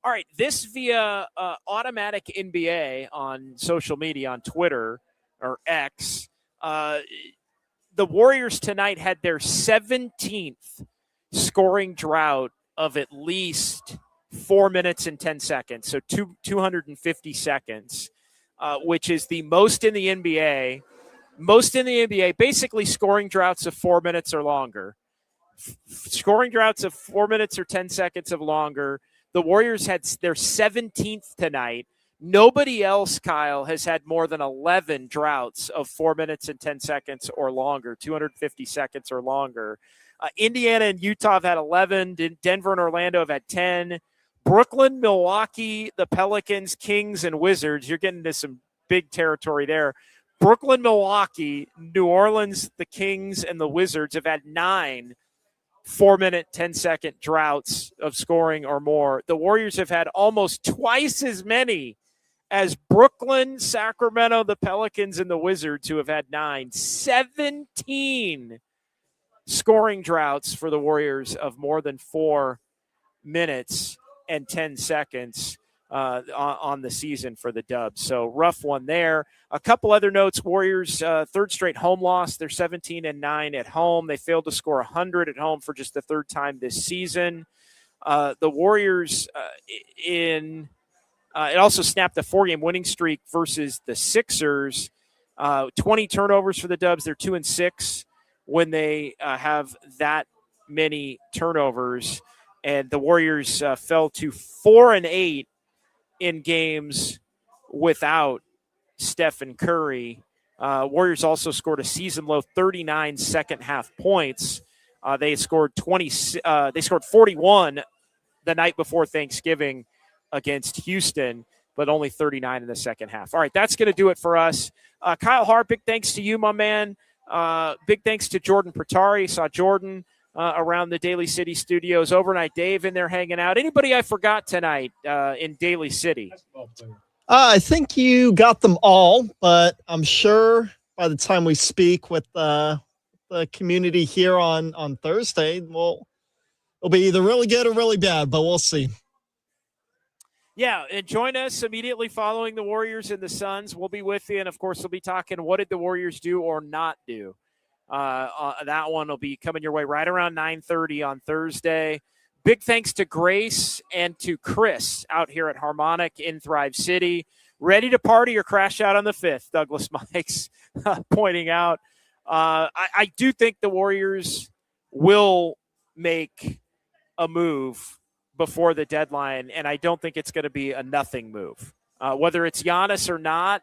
All right, this via Automatic NBA on social media, on Twitter or X. The Warriors tonight had their 17th scoring drought of at least 4 minutes and 10 seconds, so 250 seconds, which is the most in the NBA. Most in the NBA, basically scoring droughts of 4 minutes or longer. Scoring droughts of 4 minutes or 10 seconds of longer. The Warriors had their 17th tonight. Nobody else, Kyle, has had more than 11 droughts of 4 minutes and 10 seconds or longer, 250 seconds or longer. Indiana and Utah have had 11. Denver and Orlando have had 10. Brooklyn, Milwaukee, the Pelicans, Kings, and Wizards. You're getting into some big territory there. Brooklyn, Milwaukee, New Orleans, the Kings, and the Wizards have had 9 4-minute, 10-second droughts of scoring or more. The Warriors have had almost twice as many as Brooklyn, Sacramento, the Pelicans, and the Wizards, who have had 9. 17 scoring droughts for the Warriors of more than 4 minutes and 10 seconds on the season for the Dubs. So rough one there. A couple other notes. Warriors, third straight home loss. They're 17-9 at home. They failed to score 100 at home for just the third time this season. The Warriors it also snapped a 4-game winning streak versus the Sixers. 20 turnovers for the Dubs. They're 2-6 when they have that many turnovers. And the Warriors fell to 4-8 in games without Stephen Curry. Warriors also scored a season-low 39 second-half points. They scored 41 the night before Thanksgiving against Houston, but only 39 in the second half. All right, that's going to do it for us. Kyle Hart, big thanks to you, my man. Big thanks to Jordan Pratari. Saw Jordan around the Daly City studios. Overnight Dave in there hanging out. Anybody I forgot tonight in Daly City? I think you got them all, but I'm sure by the time we speak with the community here on Thursday, it'll be either really good or really bad, but we'll see. Yeah, and join us immediately following the Warriors and the Suns. We'll be with you, and, of course, we'll be talking what did the Warriors do or not do. That one will be coming your way right around 9:30 on Thursday. Big thanks to Grace and to Chris out here at Harmonic in Thrive City. Ready to party or crash out on the 5th, Douglas Mikes pointing out. I do think the Warriors will make a move before the deadline, and I don't think it's going to be a nothing move. Whether it's Giannis or not,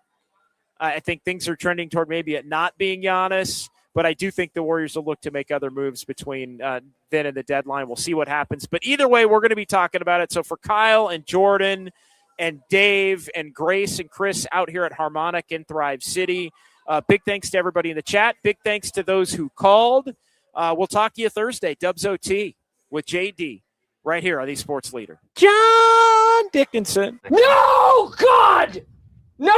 I think things are trending toward maybe it not being Giannis, but I do think the Warriors will look to make other moves between then and the deadline. We'll see what happens. But either way, we're going to be talking about it. So for Kyle and Jordan and Dave and Grace and Chris out here at Harmonic in Thrive City, big thanks to everybody in the chat. Big thanks to those who called. We'll talk to you Thursday. Dubs OT with JD right here on the Sports Leader. John Dickinson. No, God! No!